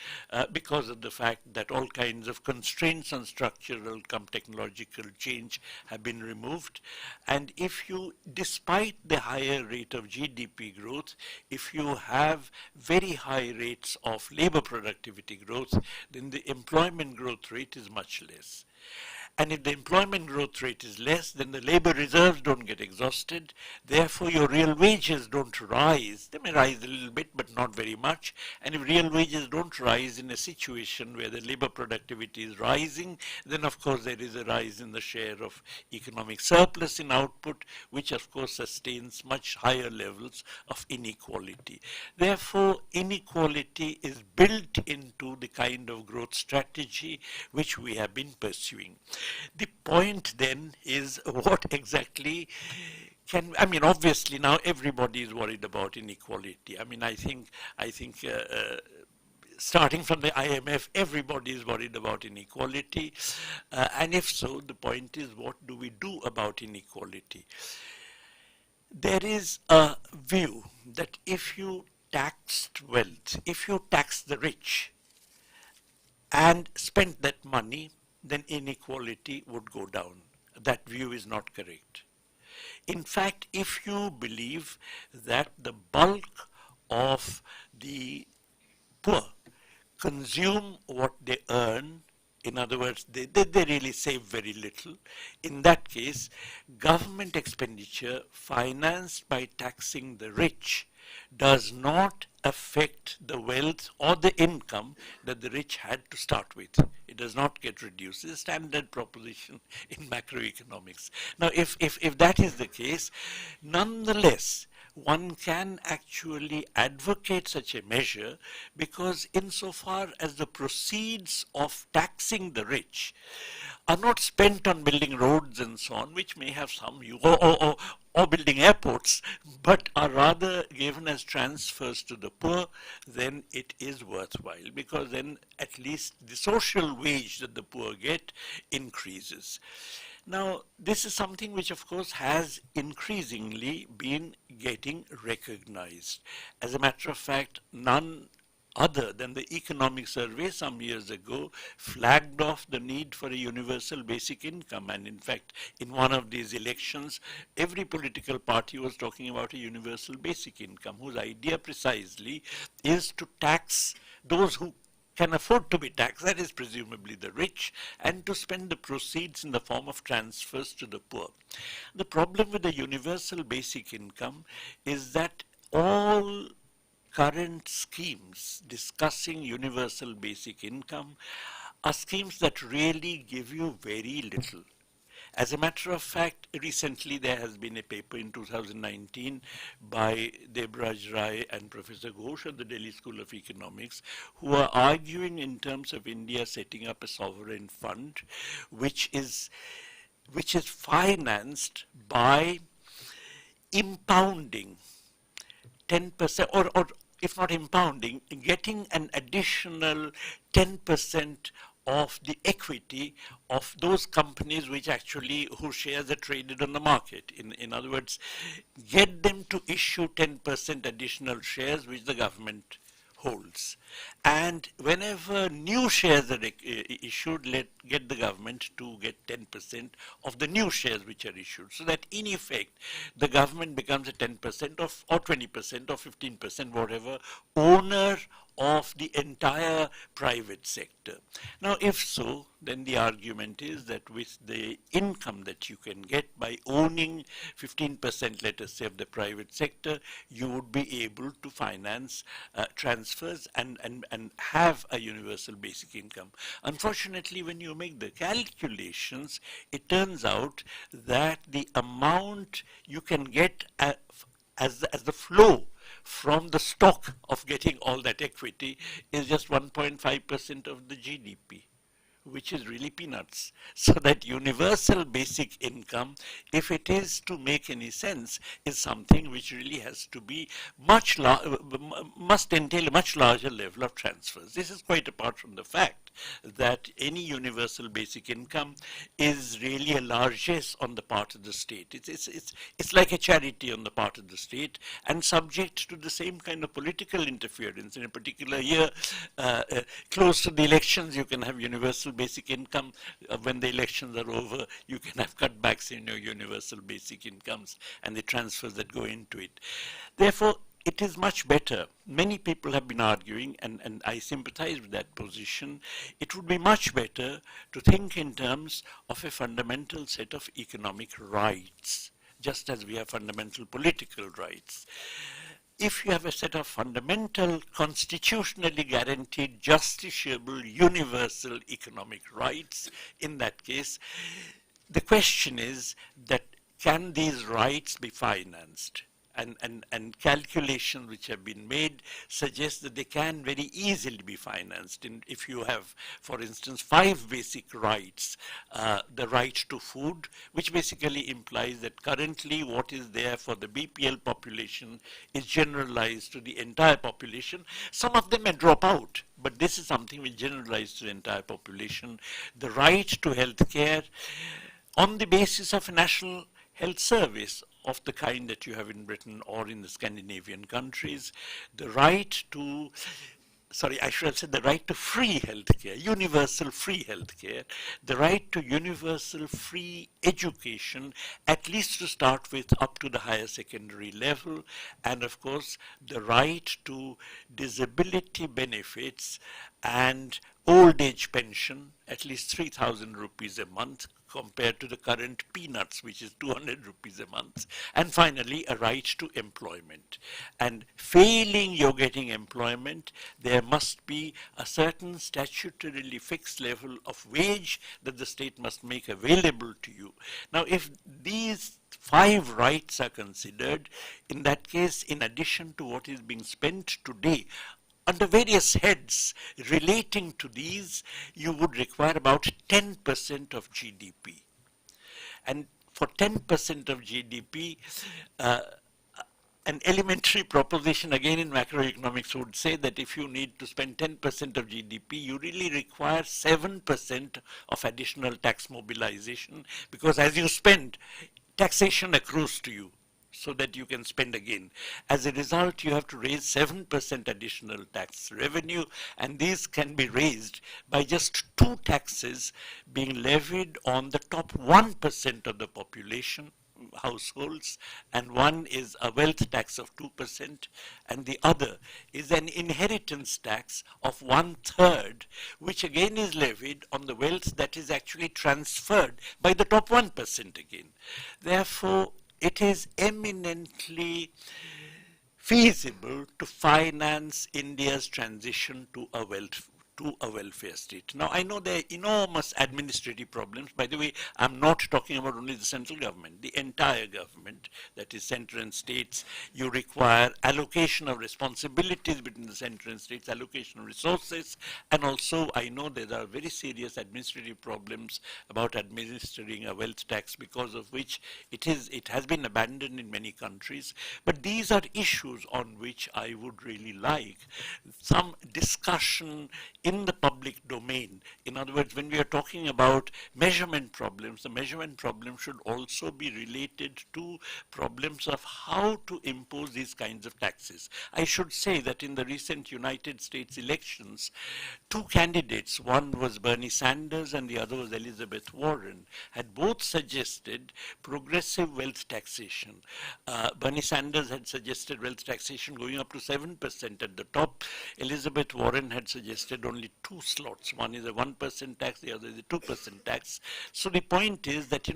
because of the fact that all kinds of constraints on structural technological change have been removed. And if you, despite the higher rate of GDP growth, if you have very high rates of labor productivity growth, then the employment growth rate is much less. And if the employment growth rate is less, then the labor reserves don't get exhausted. Therefore, your real wages don't rise. They may rise a little bit, but not very much. And if real wages don't rise in a situation where the labor productivity is rising, then of course there is a rise in the share of economic surplus in output, which of course sustains much higher levels of inequality. Therefore, inequality is built into the kind of growth strategy which we have been pursuing. The point then is what exactly obviously now everybody is worried about inequality. I mean, I think starting from the IMF, everybody is worried about inequality. And if so, the point is, what do we do about inequality? There is a view that if you taxed wealth, if you tax the rich and spent that money, then inequality would go down. That view is not correct. In fact, if you believe that the bulk of the poor consume what they earn, in other words, they really save very little, in that case, government expenditure financed by taxing the rich does not affect the wealth or the income that the rich had to start with. It does not get reduced. It's a standard proposition in macroeconomics. Now, if that is the case, nonetheless, one can actually advocate such a measure because insofar as the proceeds of taxing the rich are not spent on building roads and so on, which may have some use, or building airports, but are rather given as transfers to the poor, then it is worthwhile, because then at least the social wage that the poor get increases. Now, this is something which, of course, has increasingly been getting recognized. As a matter of fact, none other than the economic survey some years ago flagged off the need for a universal basic income. And in fact, in one of these elections, every political party was talking about a universal basic income, whose idea precisely is to tax those who can afford to be taxed, that is presumably the rich, and to spend the proceeds in the form of transfers to the poor. The problem with the universal basic income is that all current schemes discussing universal basic income are schemes that really give you very little. As a matter of fact, recently there has been a paper in 2019 by Debraj Rai and Professor Ghosh at the Delhi School of Economics, who are arguing in terms of India setting up a sovereign fund, which is financed by impounding 10%, or if not impounding, getting an additional 10% of the equity of those companies whose shares are traded on the market. In other words, get them to issue 10% additional shares which the government holds. And whenever new shares are issued, get the government to get 10% of the new shares which are issued. So that in effect, the government becomes a 10% or 20% or 15%, whatever, owner of the entire private sector. Now, if so, then the argument is that with the income that you can get by owning 15%, let us say, of the private sector, you would be able to finance transfers and have a universal basic income. Unfortunately, when you make the calculations, it turns out that the amount you can get as the flow from the stock of getting all that equity is just 1.5% of the GDP, which is really peanuts. So that universal basic income, if it is to make any sense, is something which really has to be must entail a much larger level of transfers. This is quite apart from the fact that any universal basic income is really a largesse on the part of the state. It's like a charity on the part of the state and subject to the same kind of political interference. In a particular year, close to the elections, you can have universal basic income. When the elections are over, you can have cutbacks in your universal basic incomes and the transfers that go into it. Therefore, it is much better. Many people have been arguing, and I sympathize with that position, it would be much better to think in terms of a fundamental set of economic rights, just as we have fundamental political rights. If you have a set of fundamental, constitutionally guaranteed, justiciable, universal economic rights, in that case, the question is that can these rights be financed? And calculations which have been made suggest that they can very easily be financed. And if you have, for instance, 5 basic rights, the right to food, which basically implies that currently what is there for the BPL population is generalized to the entire population. Some of them may drop out, but this is something which generalized to the entire population. The right to health care on the basis of a national health service of the kind that you have in Britain or in the Scandinavian countries, the right to, I should have said the right to free healthcare, universal free healthcare, the right to universal free education, at least to start with up to the higher secondary level, and of course the right to disability benefits and old age pension, at least 3,000 rupees a month, compared to the current peanuts, which is 200 rupees a month. And finally, a right to employment. And failing your getting employment, there must be a certain statutorily fixed level of wage that the state must make available to you. Now, if these 5 rights are considered, in that case, in addition to what is being spent today, under various heads relating to these, you would require about 10% of GDP. And for 10% of GDP, an elementary proposition again in macroeconomics would say that if you need to spend 10% of GDP, you really require 7% of additional tax mobilization, because as you spend, taxation accrues to you, so that you can spend again. As a result, you have to raise 7% additional tax revenue, and these can be raised by just 2 taxes being levied on the top 1% of the population, households, and one is a wealth tax of 2%, and the other is an inheritance tax of 1/3, which again is levied on the wealth that is actually transferred by the top 1% again. Therefore, it is eminently feasible to finance India's transition to a welfare state. Now, I know there are enormous administrative problems. By the way, I'm not talking about only the central government, the entire government, that is center and states. You require allocation of responsibilities between the center and states, allocation of resources, and also I know there are very serious administrative problems about administering a wealth tax, because of which it has been abandoned in many countries. But these are issues on which I would really like some discussion in the public domain. In other words, when we are talking about measurement problems, the measurement problem should also be related to problems of how to impose these kinds of taxes. I should say that in the recent United States elections, two candidates, one was Bernie Sanders and the other was Elizabeth Warren, had both suggested progressive wealth taxation. Bernie Sanders had suggested wealth taxation going up to 7% at the top. Elizabeth Warren had suggested only two slots. One is a 1% tax, the other is a 2% tax. So the point is that,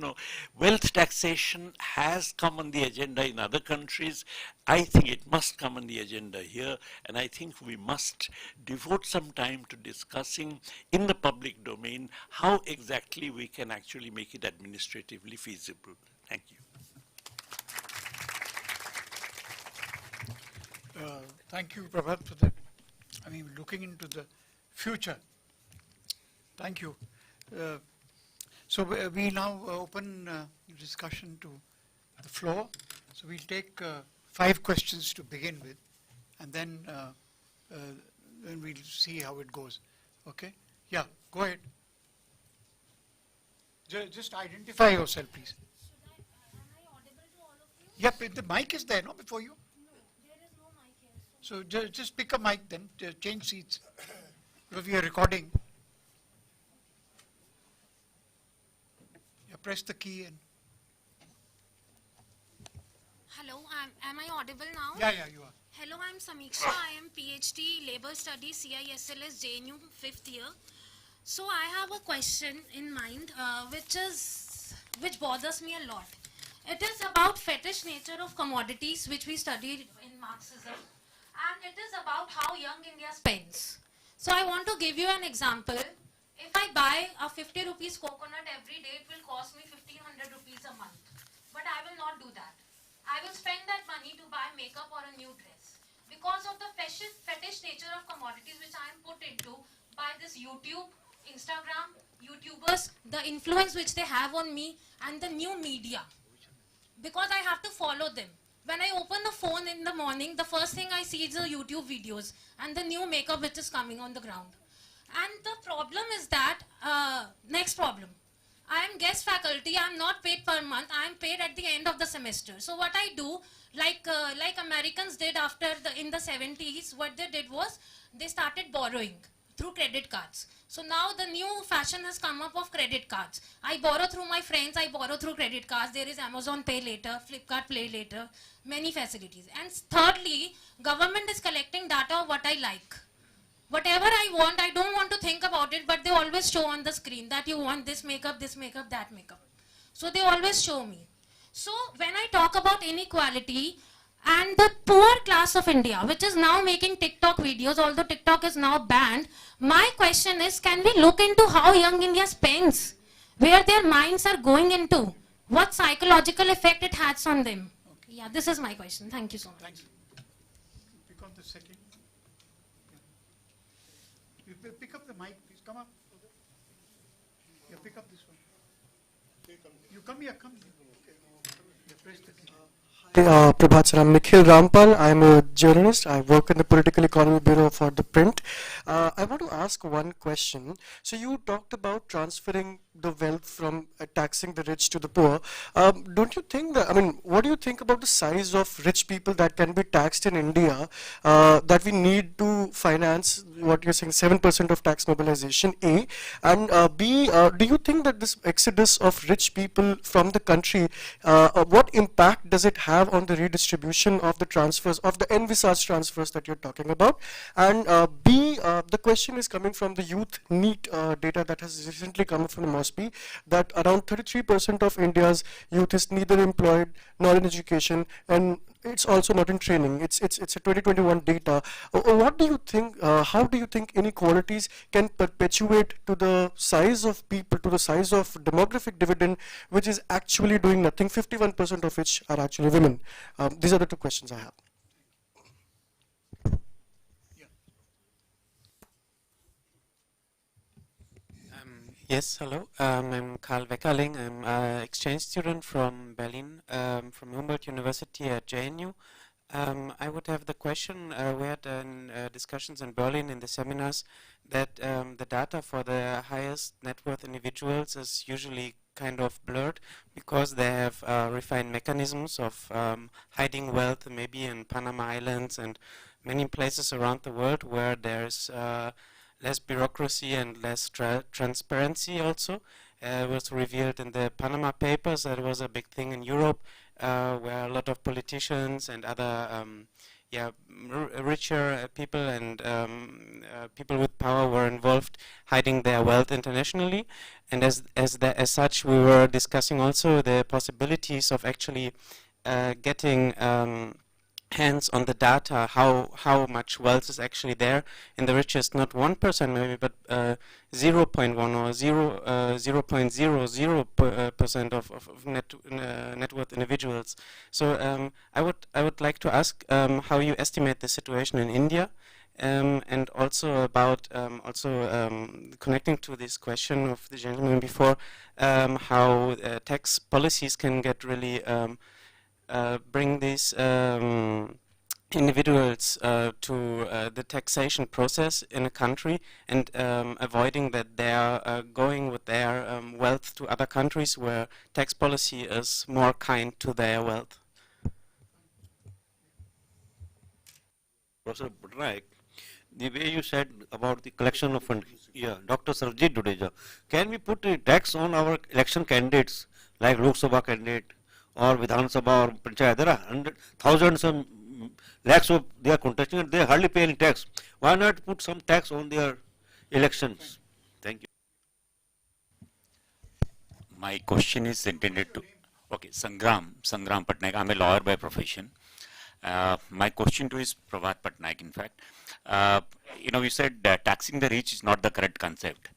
wealth taxation has come on the agenda in other countries. I think it must come on the agenda here, and I think we must devote some time to discussing in the public domain how exactly we can actually make it administratively feasible. Thank you. Thank you, Prabhat, for that. I mean, looking into the future. Thank you. So we now open discussion to the floor. So we'll take 5 questions to begin with, and then we'll see how it goes. Okay? Yeah, go ahead. Just identify yourself, please. Am I audible to all of you? Yep, the mic is there, no, before you? No, there is no mic here. So just pick a mic then, change seats, because we are recording. Yeah, press the key and, Hello, am I audible now? yeah, you are. Hello, I'm Samiksha. I am PhD Labor Studies CISLS JNU 5th year. So I have a question in mind which bothers me a lot. It is about fetish nature of commodities which we studied in Marxism, and it is about how young India spends. So I want to give you an example. If I buy a 50 rupees coconut every day, it will cost me 1500 rupees a month. But I will not do that. I will spend that money to buy makeup or a new dress. Because of the fetish nature of commodities which I am put into by this YouTube, Instagram, YouTubers, the influence which they have on me, and the new media. Because I have to follow them. When I open the phone in the morning, the first thing I see is the YouTube videos and the new makeup which is coming on the ground. And the problem is that, next problem. I am guest faculty, I am not paid per month, I am paid at the end of the semester. So what I do, like Americans did in the 70s, what they did was, they started borrowing through credit cards. So now the new fashion has come up of credit cards. I borrow through my friends, I borrow through credit cards. There is Amazon Pay later, Flipkart Pay later, many facilities. And thirdly, government is collecting data of what I like. Whatever I want, I don't want to think about it, but they always show on the screen that you want this makeup, that makeup. So they always show me. So when I talk about inequality and the poor class of India, which is now making TikTok videos, although TikTok is now banned, my question is, can we look into how young India spends? Where their minds are going into? What psychological effect it has on them? Okay. Yeah, this is my question. Thank you so much. Thanks. Pick up the second. You pick up the mic, please. Come up. Yeah, pick up this one. You come here, come here. Yeah, press the key. Prabhat sir, I'm Nikhil Rampal. I'm a journalist. I work in the Political Economy Bureau for the print. I want to ask one question. So you talked about transferring the wealth from taxing the rich to the poor. Don't you think that, what do you think about the size of rich people that can be taxed in India that we need to finance what you're saying, 7% of tax mobilization, A? And B, do you think that this exodus of rich people from the country, what impact does it have on the redistribution of the transfers, of the envisaged transfers that you're talking about? And B, the question is coming from the youth NEET data that has recently come from the MOSPI, that around 33% of India's youth is neither employed nor in education, and it's also not in training. It's a 2021 data. What do you think, how do you think inequalities can perpetuate to the size of people, to the size of demographic dividend, which is actually doing nothing, 51% of which are actually women? These are the two questions I have. Yes, hello. I'm Karl Weckerling. I'm an exchange student from Berlin, from Humboldt University at JNU. I would have the question, we had discussions in Berlin in the seminars that the data for the highest net worth individuals is usually kind of blurred because they have refined mechanisms of hiding wealth, maybe in Panama Islands and many places around the world where there's less bureaucracy and less transparency also. It was revealed in the Panama Papers that was a big thing in Europe, where a lot of politicians and other richer people and people with power were involved hiding their wealth internationally. And as such, we were discussing also the possibilities of actually getting hands on the data, how much wealth is actually there in the richest, not 1% maybe, but 0.1 or 0.00% of net worth individuals. So I would like to ask how you estimate the situation in India, and also about connecting to this question of the gentleman before, how tax policies can get really bring these individuals to the taxation process in a country, and avoiding that they are going with their wealth to other countries where tax policy is more kind to their wealth. Professor Patnaik, the way you said about the collection of funds, yeah, Dr. Sarjeet Dudeja, can we put a tax on our election candidates like Lok Sabha candidate or Vidhan Sabha or Panchayat? There are thousands of lakhs of they are contesting and they hardly pay any tax. Why not put some tax on their elections? Thank you. My question is intended to, okay, Sangram Patnaik, I'm a lawyer by profession. My question to is Prabhat Patnaik, in fact. You said taxing the rich is not the correct concept.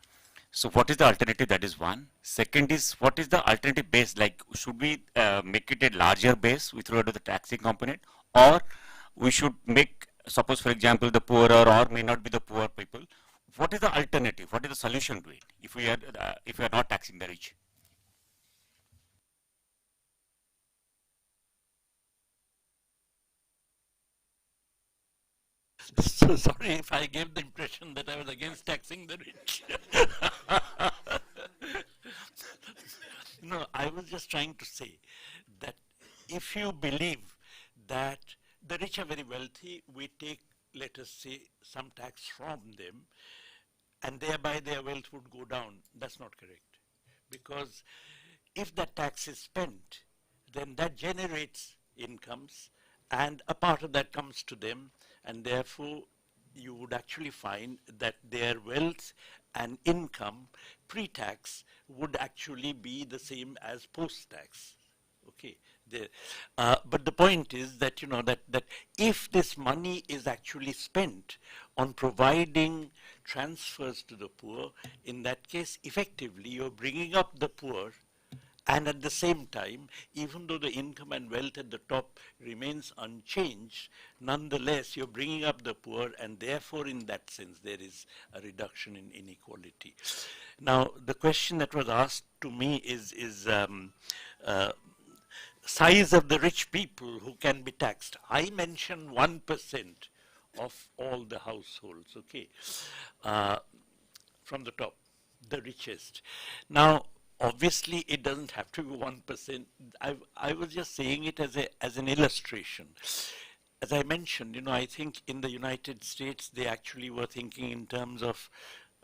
So what is the alternative? That is one. Second is, what is the alternative base? Like, should we make it a larger base with regard to the taxing component, or we should make, suppose for example, the poorer or may not be the poor people. What is the alternative? What is the solution to it if we are not taxing the rich? So sorry if I gave the impression that I was against taxing the rich. No, I was just trying to say that if you believe that the rich are very wealthy, we take, let us say, some tax from them, and thereby their wealth would go down. That's not correct. Because if that tax is spent, then that generates incomes, and a part of that comes to them, and therefore you would actually find that their wealth and income pre-tax would actually be the same as post-tax. Okay. But the point is that that if this money is actually spent on providing transfers to the poor, in that case, effectively, you're bringing up the poor, and at the same time, even though the income and wealth at the top remains unchanged, nonetheless, you're bringing up the poor, and therefore, in that sense, there is a reduction in inequality. Now, the question that was asked to me is size of the rich people who can be taxed. I mentioned 1% of all the households, okay, from the top, the richest. Now, obviously, it doesn't have to be 1%. I was just saying it as an illustration. As I mentioned, I think in the United States, they actually were thinking in terms of,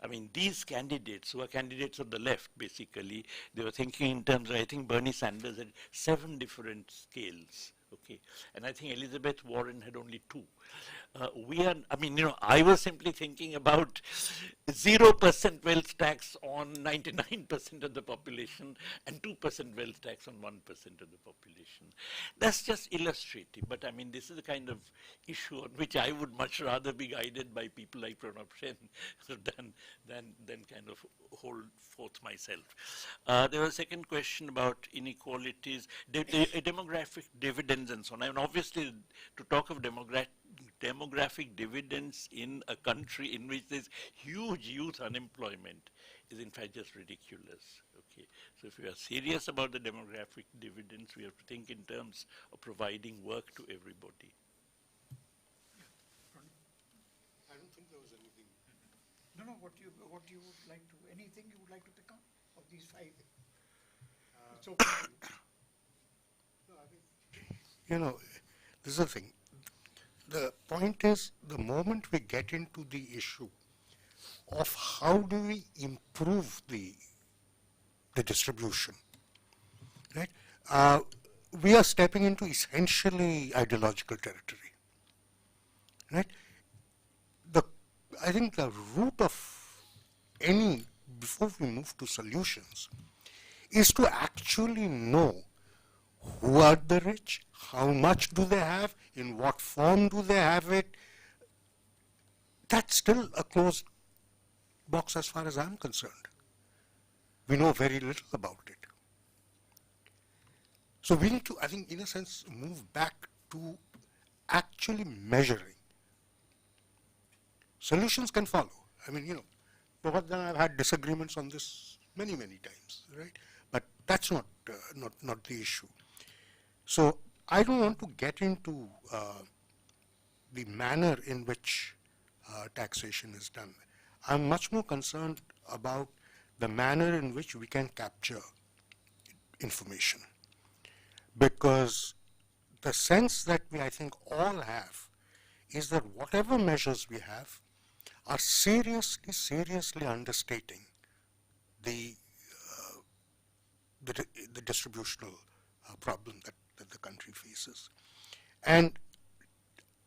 I mean, these candidates who are candidates of the left, basically, they were thinking in terms of, I think Bernie Sanders had 7 different scales, okay, and I think Elizabeth Warren had only 2. I was simply thinking about 0% wealth tax on 99% of the population and 2% wealth tax on 1% of the population. That's just illustrative, but I mean, this is the kind of issue on which I would much rather be guided by people like Pronab than kind of hold forth myself. There was a second question about inequalities, demographic dividends and so on. I mean, obviously, to talk of demographic dividends in a country in which there's huge youth unemployment is in fact just ridiculous. Okay, so if we are serious about the demographic dividends, we have to think in terms of providing work to everybody. No, what you would like to, anything you would like to pick up of these five? It's open to you. You know, this is the thing. The point is, the moment we get into the issue of how do we improve the distribution, right? We are stepping into essentially ideological territory, right? I think the root of any, before we move to solutions, is to actually know who are the rich, how much do they have, in what form do they have it. That's still a closed box as far as I'm concerned. We know very little about it. So we need to, I think, in a sense, move back to actually measuring. Solutions can follow. I mean, you know, Prabhat and I have had disagreements on this many, many times, right? But that's not the issue. So I don't want to get into the manner in which taxation is done. I'm much more concerned about the manner in which we can capture information. Because the sense that we, I think, all have is that whatever measures we have are seriously understating the distributional problem that the country faces. And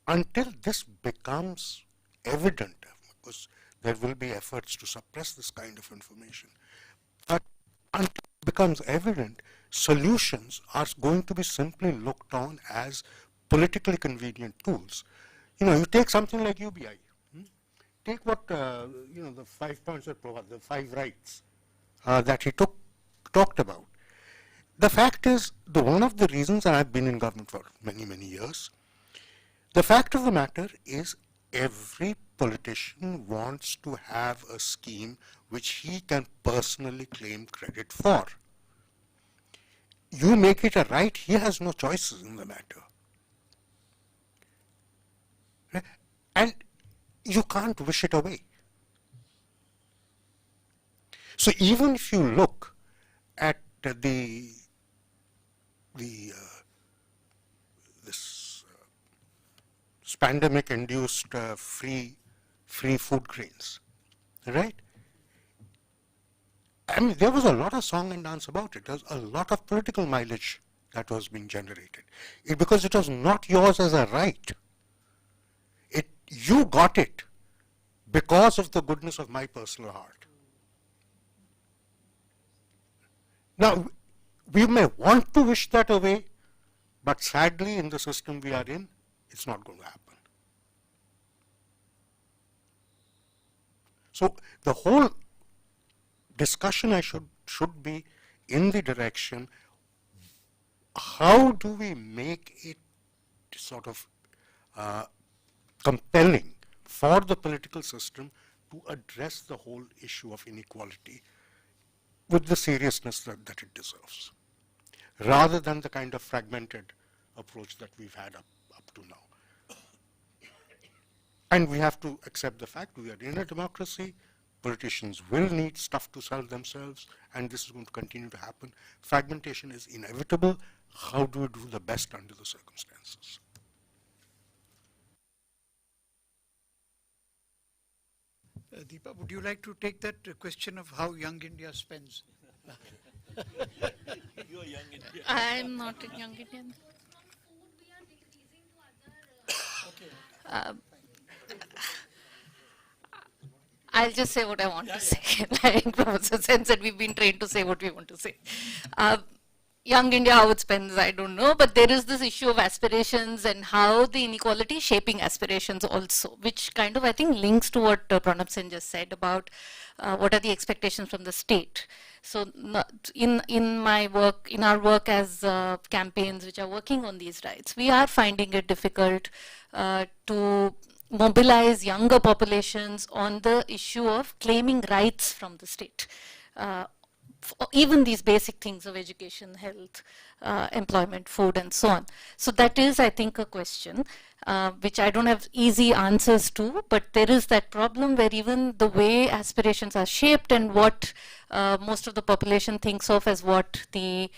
until this becomes evident, because there will be efforts to suppress this kind of information, but until it becomes evident, solutions are going to be simply looked on as politically convenient tools. You know, you take something like UBI. Take what, you know, the 5 points that Prabhat, the 5 rights that he talked about. The fact is, one of the reasons, and I've been in government for many, many years, the fact of the matter is every politician wants to have a scheme which he can personally claim credit for. You make it a right, he has no choices in the matter. And you can't wish it away. So even if you look at this pandemic-induced free food grains, right? I mean, there was a lot of song and dance about it. There was a lot of political mileage that was being generated. Because it was not yours as a right. You got it because of the goodness of my personal heart. Now, we may want to wish that away, but sadly, in the system we are in, it's not going to happen. So the whole discussion should be in the direction, how do we make it sort of compelling for the political system to address the whole issue of inequality with the seriousness that it deserves, rather than the kind of fragmented approach that we've had up to now. And we have to accept the fact we are in a democracy, politicians will need stuff to sell themselves, and this is going to continue to happen. Fragmentation is inevitable. How do we do the best under the circumstances? Deepa, would you like to take that question of how young India spends? You're young India. I'm not a young Indian. I'll just say what I want to say. Like Professor Sen said, we've been trained to say what we want to say. Young India, how it spends, I don't know, but there is this issue of aspirations and how the inequality is shaping aspirations also, which kind of, I think, links to what Pronab Sen just said about what are the expectations from the state. So in my work, in our work as campaigns which are working on these rights, we are finding it difficult to mobilize younger populations on the issue of claiming rights from the state. even these basic things of education, health, employment, food, and so on. So that is, I think, a question which I don't have easy answers to, but there is that problem where even the way aspirations are shaped and what most of the population thinks of as what the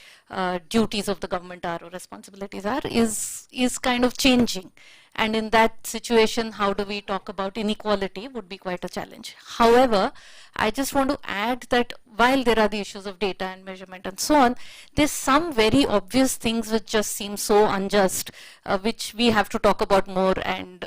duties of the government are or responsibilities are is kind of changing. And in that situation, how do we talk about inequality would be quite a challenge. However, I just want to add that while there are the issues of data and measurement and so on, there's some very obvious things which just seem so unjust, which we have to talk about more and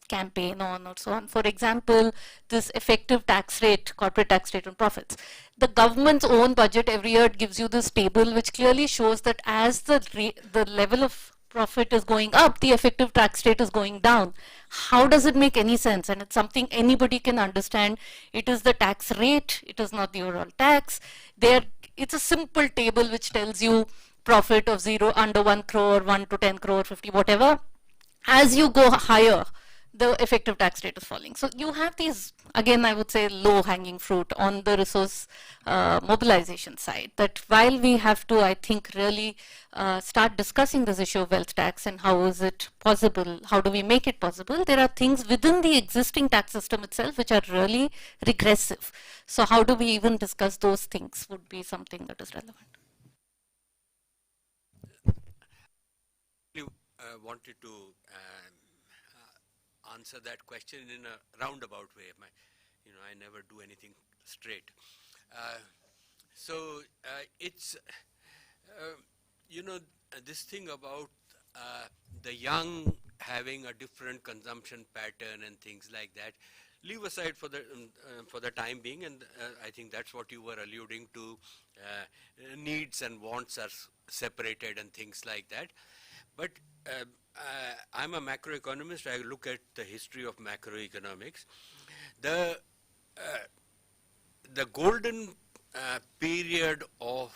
campaign on or so on. For example, this effective tax rate, corporate tax rate on profits. The government's own budget every year gives you this table which clearly shows that as the level of profit is going up, the effective tax rate is going down. How does it make any sense? And it's something anybody can understand. It is the tax rate, it is not the overall tax. It's a simple table which tells you profit of 0 under 1 crore, 1 to 10 crore, 50, whatever. As you go higher, the effective tax rate is falling. So you have these, again, I would say low-hanging fruit on the resource mobilization side, that while we have to, I think, really start discussing this issue of wealth tax and how is it possible, how do we make it possible, there are things within the existing tax system itself which are really regressive. So how do we even discuss those things would be something that is relevant. Wanted to answer that question in a roundabout way. I never do anything straight. It's, this thing about the young having a different consumption pattern and things like that, leave aside for the time being, and I think that's what you were alluding to, needs and wants are separated and things like that. But I'm a macroeconomist. I look at the history of macroeconomics. The golden period of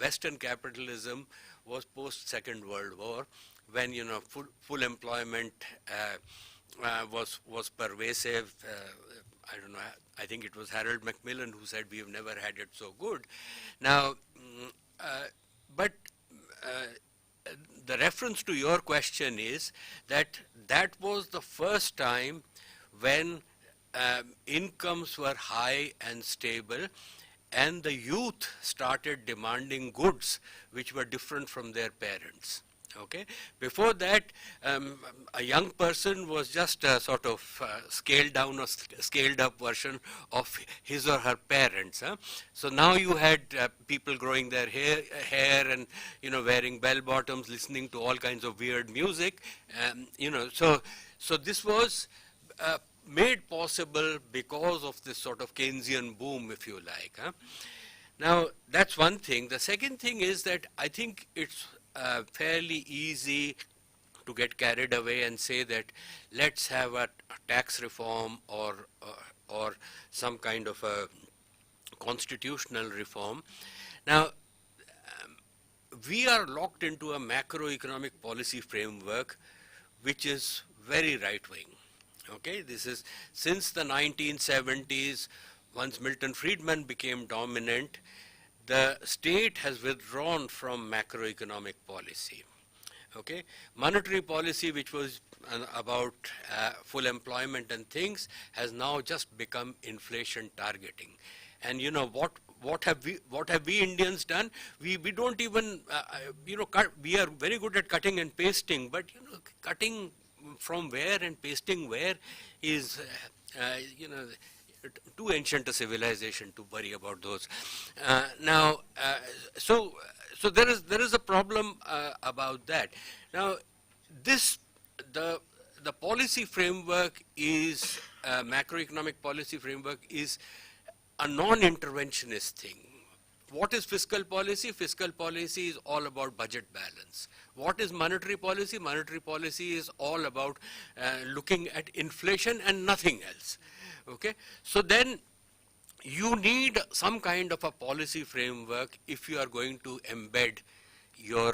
Western capitalism was post-Second World War, when full employment was pervasive. I don't know. I think it was Harold Macmillan who said we have never had it so good. Now, the reference to your question is that was the first time when incomes were high and stable, and the youth started demanding goods which were different from their parents. Okay. Before that, a young person was just a sort of scaled down or scaled up version of his or her parents. So now you had people growing their hair and wearing bell bottoms, listening to all kinds of weird music. So this was made possible because of this sort of Keynesian boom, if you like. Now that's one thing. The second thing is that I think it's fairly easy to get carried away and say that let's have a tax reform or some kind of a constitutional reform. Now, we are locked into a macroeconomic policy framework which is very right-wing. Okay, this is since the 1970s, once Milton Friedman became dominant, the state has withdrawn from macroeconomic policy. Okay, monetary policy, which was about full employment and things, has now just become inflation targeting. And what have we Indians done? We don't even we are very good at cutting and pasting, but cutting from where and pasting where is too ancient a civilization to worry about those. So there is a problem about that. Now, the policy framework is macroeconomic policy framework is a non-interventionist thing. What is fiscal policy? Fiscal policy is all about budget balance. What is monetary policy? Monetary policy is all about looking at inflation and nothing else. Okay, so then you need some kind of a policy framework if you are going to embed your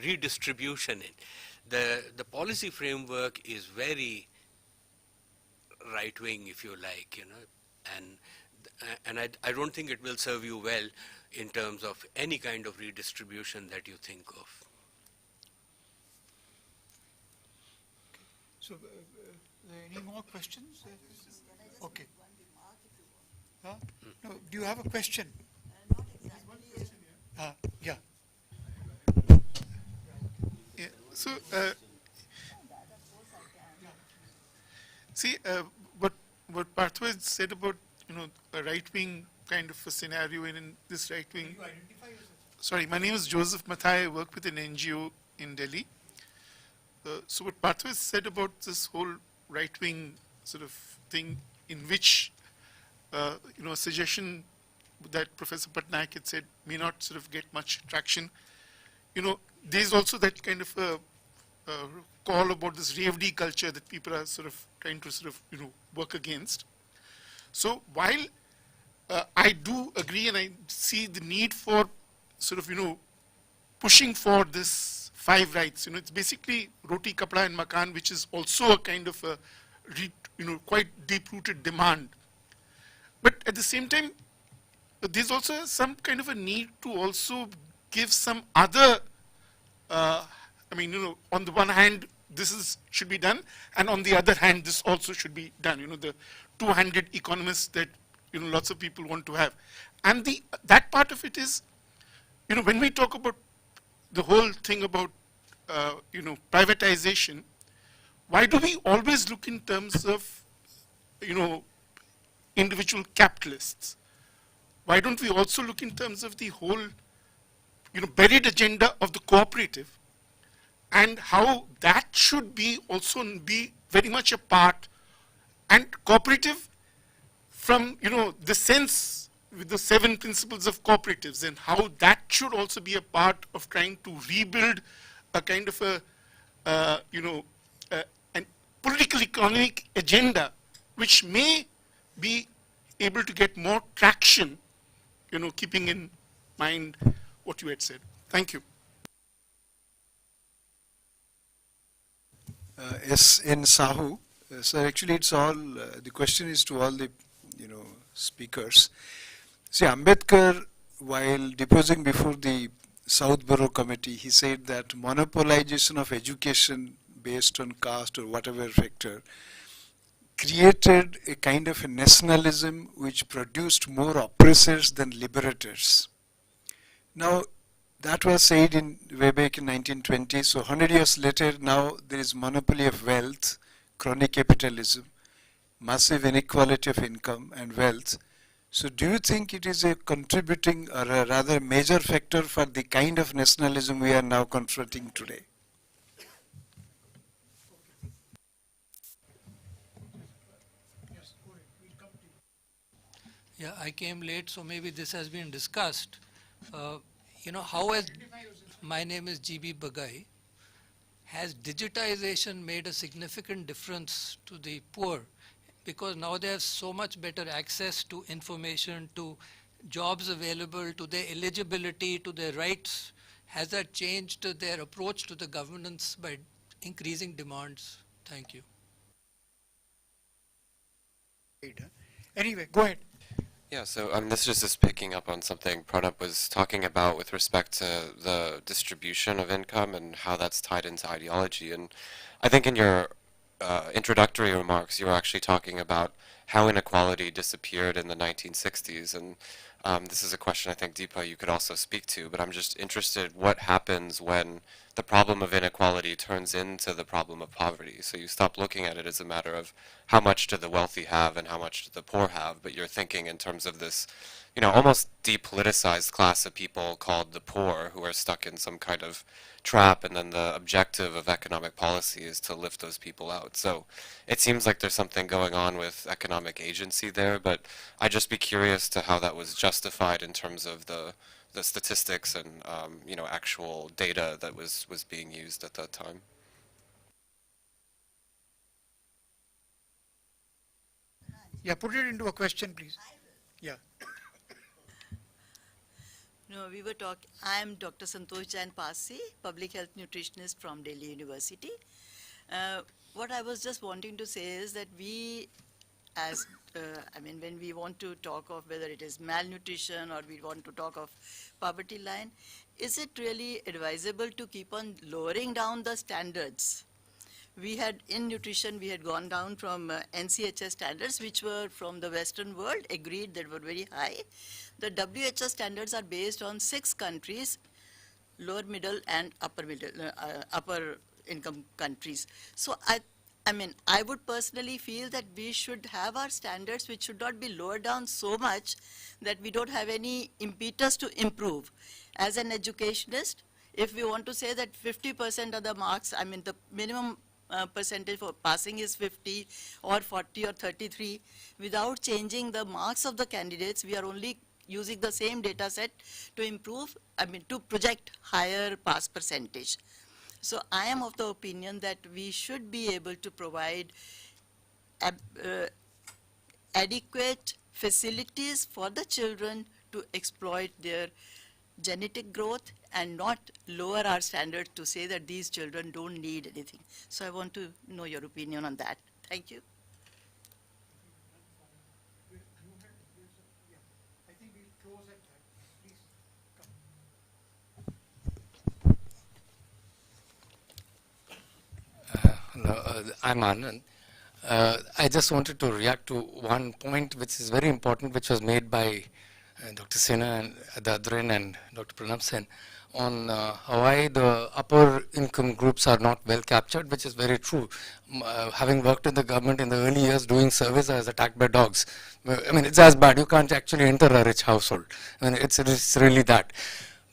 redistribution in. The policy framework is very right-wing, if you like, and and I don't think it will serve you well in terms of any kind of redistribution that you think of. So, any more questions? Okay. Huh? No, do you have a question? Yeah. Yeah. So, see, what Partha has said about, a right-wing kind of a scenario in this right-wing. Sorry, my name is Joseph Mathai. I work with an NGO in Delhi. So what Partha has said about this whole right-wing sort of thing, in which, a suggestion that Professor Patnaik had said may not sort of get much traction. There's also that kind of a call about this rave D culture that people are sort of trying to sort of, work against. So while I do agree and I see the need for sort of, pushing for this 5 rights, it's basically roti, kapda and makan, which is also a kind of a, quite deep-rooted demand. But at the same time, there's also some kind of a need to also give some other, on the one hand, this should be done, and on the other hand, this also should be done. The two-handed economists that lots of people want to have, and that part of it is, when we talk about the whole thing about privatization, why do we always look in terms of individual capitalists? Why don't we also look in terms of the whole buried agenda of the cooperative, and how that should be also be very much a part, and cooperative from the sense with the 7 principles of cooperatives, and how that should also be a part of trying to rebuild a kind of a an political economic agenda which may be able to get more traction, keeping in mind what you had said. Thank you. Yes, in Sahu. So actually it's all, the question is to all the, speakers. See, Ambedkar, while deposing before the South Borough Committee, he said that monopolization of education based on caste or whatever factor created a kind of a nationalism which produced more oppressors than liberators. Now, that was said way back in 1920, so 100 years later, now there is monopoly of wealth, crony capitalism, massive inequality of income and wealth. So do you think it is a contributing or a rather major factor for the kind of nationalism we are now confronting today? Yeah, I came late, so maybe this has been discussed. How has, my name is GB Bagai, has digitization made a significant difference to the poor? Because now they have so much better access to information, to jobs available, to their eligibility, to their rights. Has that changed their approach to the governance by increasing demands? Thank you. Anyway, go ahead. Yeah, so this is just picking up on something Pronab was talking about with respect to the distribution of income and how that's tied into ideology. And I think in your introductory remarks, you were actually talking about how inequality disappeared in the 1960s. And this is a question I think, Dipa, you could also speak to, but I'm just interested what happens when the problem of inequality turns into the problem of poverty. So you stop looking at it as a matter of how much do the wealthy have and how much do the poor have, but you're thinking in terms of this, almost depoliticized class of people called the poor who are stuck in some kind of trap, and then the objective of economic policy is to lift those people out. So it seems like there's something going on with economic agency there, but I'd just be curious to how that was justified in terms of the statistics and actual data that was being used at that time. Yeah, put it into a question, please. Yeah. No, we were talking, I am Dr. Santosh Jain Pasi, public health nutritionist from Delhi University. What I was just wanting to say is that we as, I mean, when we want to talk of whether it is malnutrition or we want to talk of poverty line, is it really advisable to keep on lowering down the standards? We had, in nutrition, we had gone down from NCHS standards, which were from the Western world, agreed that were very high. The WHO standards are based on 6 countries, lower middle and upper middle, upper income countries. So I mean, I would personally feel that we should have our standards which should not be lowered down so much that we don't have any impetus to improve. As an educationist, if we want to say that 50% of the marks, I mean, the minimum percentage for passing is 50 or 40 or 33, without changing the marks of the candidates, we are only using the same data set to improve, I mean, to project higher pass percentage. So I am of the opinion that we should be able to provide adequate facilities for the children to exploit their genetic growth and not lower our standards to say that these children don't need anything. So I want to know your opinion on that. Thank you. I think we'll close at that. Please come. Hello, I'm Anand. I just wanted to react to one point which is very important, which was made by Dr. Sinha and Dadrin and Dr. Pronab Sen on why the upper income groups are not well captured, which is very true. Having worked in the government in the early years doing service, I was attacked by dogs. I mean, it's as bad. You can't actually enter a rich household. I mean, it's really that.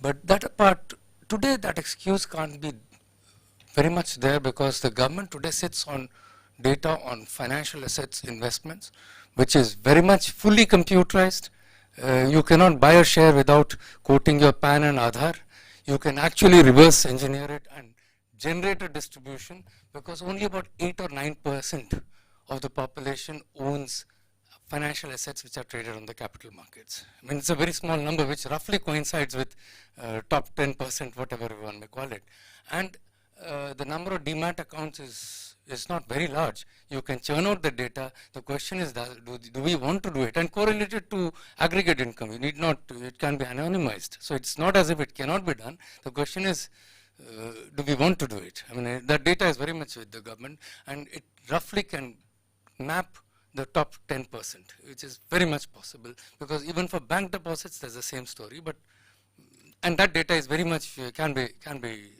But that apart, today that excuse can't be very much there because the government today sits on data on financial assets investments, which is very much fully computerized. You cannot buy a share without quoting your PAN and Aadhaar. You can actually reverse engineer it and generate a distribution because only about 8 or 9% of the population owns financial assets which are traded on the capital markets. I mean, it's a very small number which roughly coincides with top 10%, whatever one may call it. And the number of demat accounts is not very large. You can churn out the data. The question is that do we want to do it and correlate it to aggregate income? You need not, it can be anonymized. So it's not as if it cannot be done. The question is, do we want to do it? I mean, that data is very much with the government and it roughly can map the top 10%, which is very much possible because even for bank deposits, there's the same story. But and that data is very much can be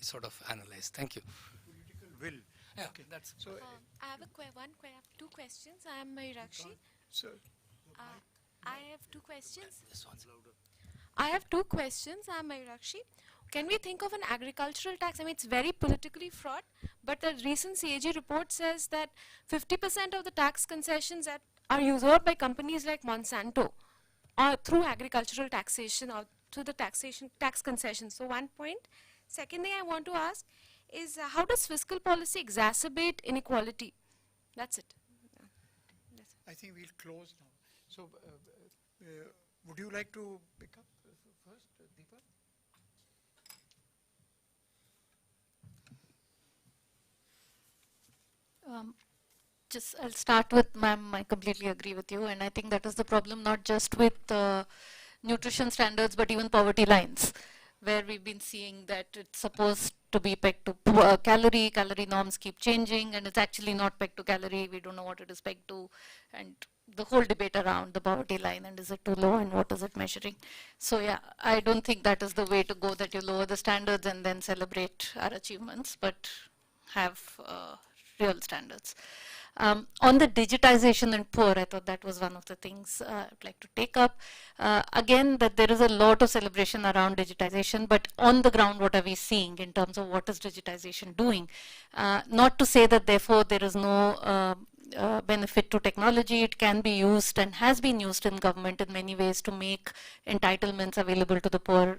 sort of analyzed. Thank you. Political will. Yeah. Okay, that's so. I have two questions. I am Mayurakshi. Sir. I have two questions. This one's louder. I have two questions. I am Mayurakshi. Can we think of an agricultural tax? I mean, it's very politically fraught, but the recent CAG report says that 50% of the tax concessions that are used by companies like Monsanto are through agricultural taxation or through the tax concessions. So one point. Second thing I want to ask is how does fiscal policy exacerbate inequality? That's it. I think we'll close now. So would you like to pick up first, Deepa? I'll start with, ma'am, I completely agree with you, and I think that is the problem not just with nutrition standards but even poverty lines, where we've been seeing that it's supposed to be pegged to calorie norms keep changing, and it's actually not pegged to calorie. We don't know what it is pegged to, and the whole debate around the poverty line and is it too low and what is it measuring. So yeah, I don't think that is the way to go, that you lower the standards and then celebrate our achievements, but have real standards. On the digitization and poor, I thought that was one of the things I'd like to take up. Again, that there is a lot of celebration around digitization, but on the ground, what are we seeing in terms of what is digitization doing? Not to say that therefore there is no benefit to technology. It can be used and has been used in government in many ways to make entitlements available to the poor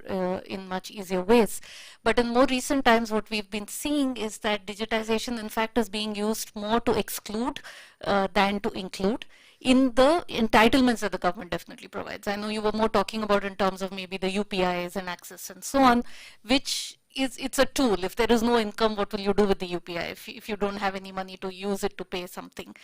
in much easier ways. But in more recent times, what we've been seeing is that digitization in fact is being used more to exclude than to include in the entitlements that the government definitely provides. I know you were more talking about in terms of maybe the UPIs and access and so on, which it's a tool. If there is no income, what will you do with the UPI if you don't have any money to use it to pay something?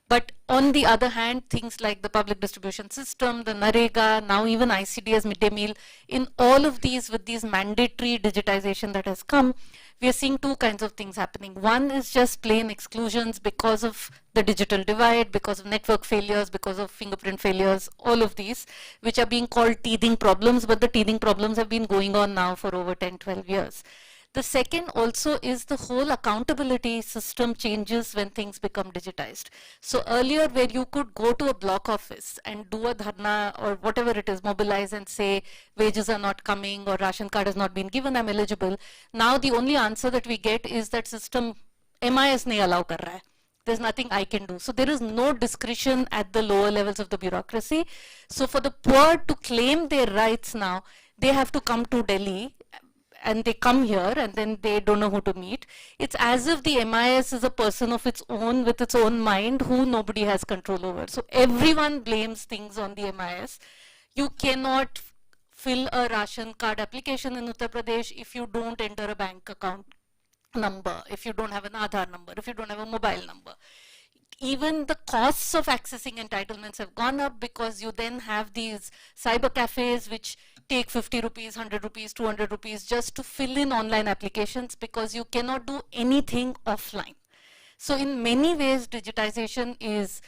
But on the other hand, things like the public distribution system, the NREGA, now even ICDS midday meal, in all of these, with these mandatory digitization that has come, we are seeing two kinds of things happening. One is just plain exclusions because of the digital divide, because of network failures, because of fingerprint failures, all of these, which are being called teething problems, but the teething problems have been going on now for over 10, 12 years. The second also is the whole accountability system changes when things become digitized. So earlier, where you could go to a block office and do a dharna or whatever it is, mobilize and say wages are not coming or ration card has not been given, I'm eligible. Now the only answer that we get is that system MIS nahi allow kar raha hai. There's nothing I can do. So there is no discretion at the lower levels of the bureaucracy. So for the poor to claim their rights now, they have to come to Delhi, and they come here and then they don't know who to meet. It's as if the MIS is a person of its own with its own mind who nobody has control over. So everyone blames things on the MIS. You cannot fill a ration card application in Uttar Pradesh if you don't enter a bank account number, if you don't have an Aadhaar number, if you don't have a mobile number. Even the costs of accessing entitlements have gone up because you then have these cyber cafes which take 50 rupees, 100 rupees, 200 rupees just to fill in online applications because you cannot do anything offline. So in many ways, digitization is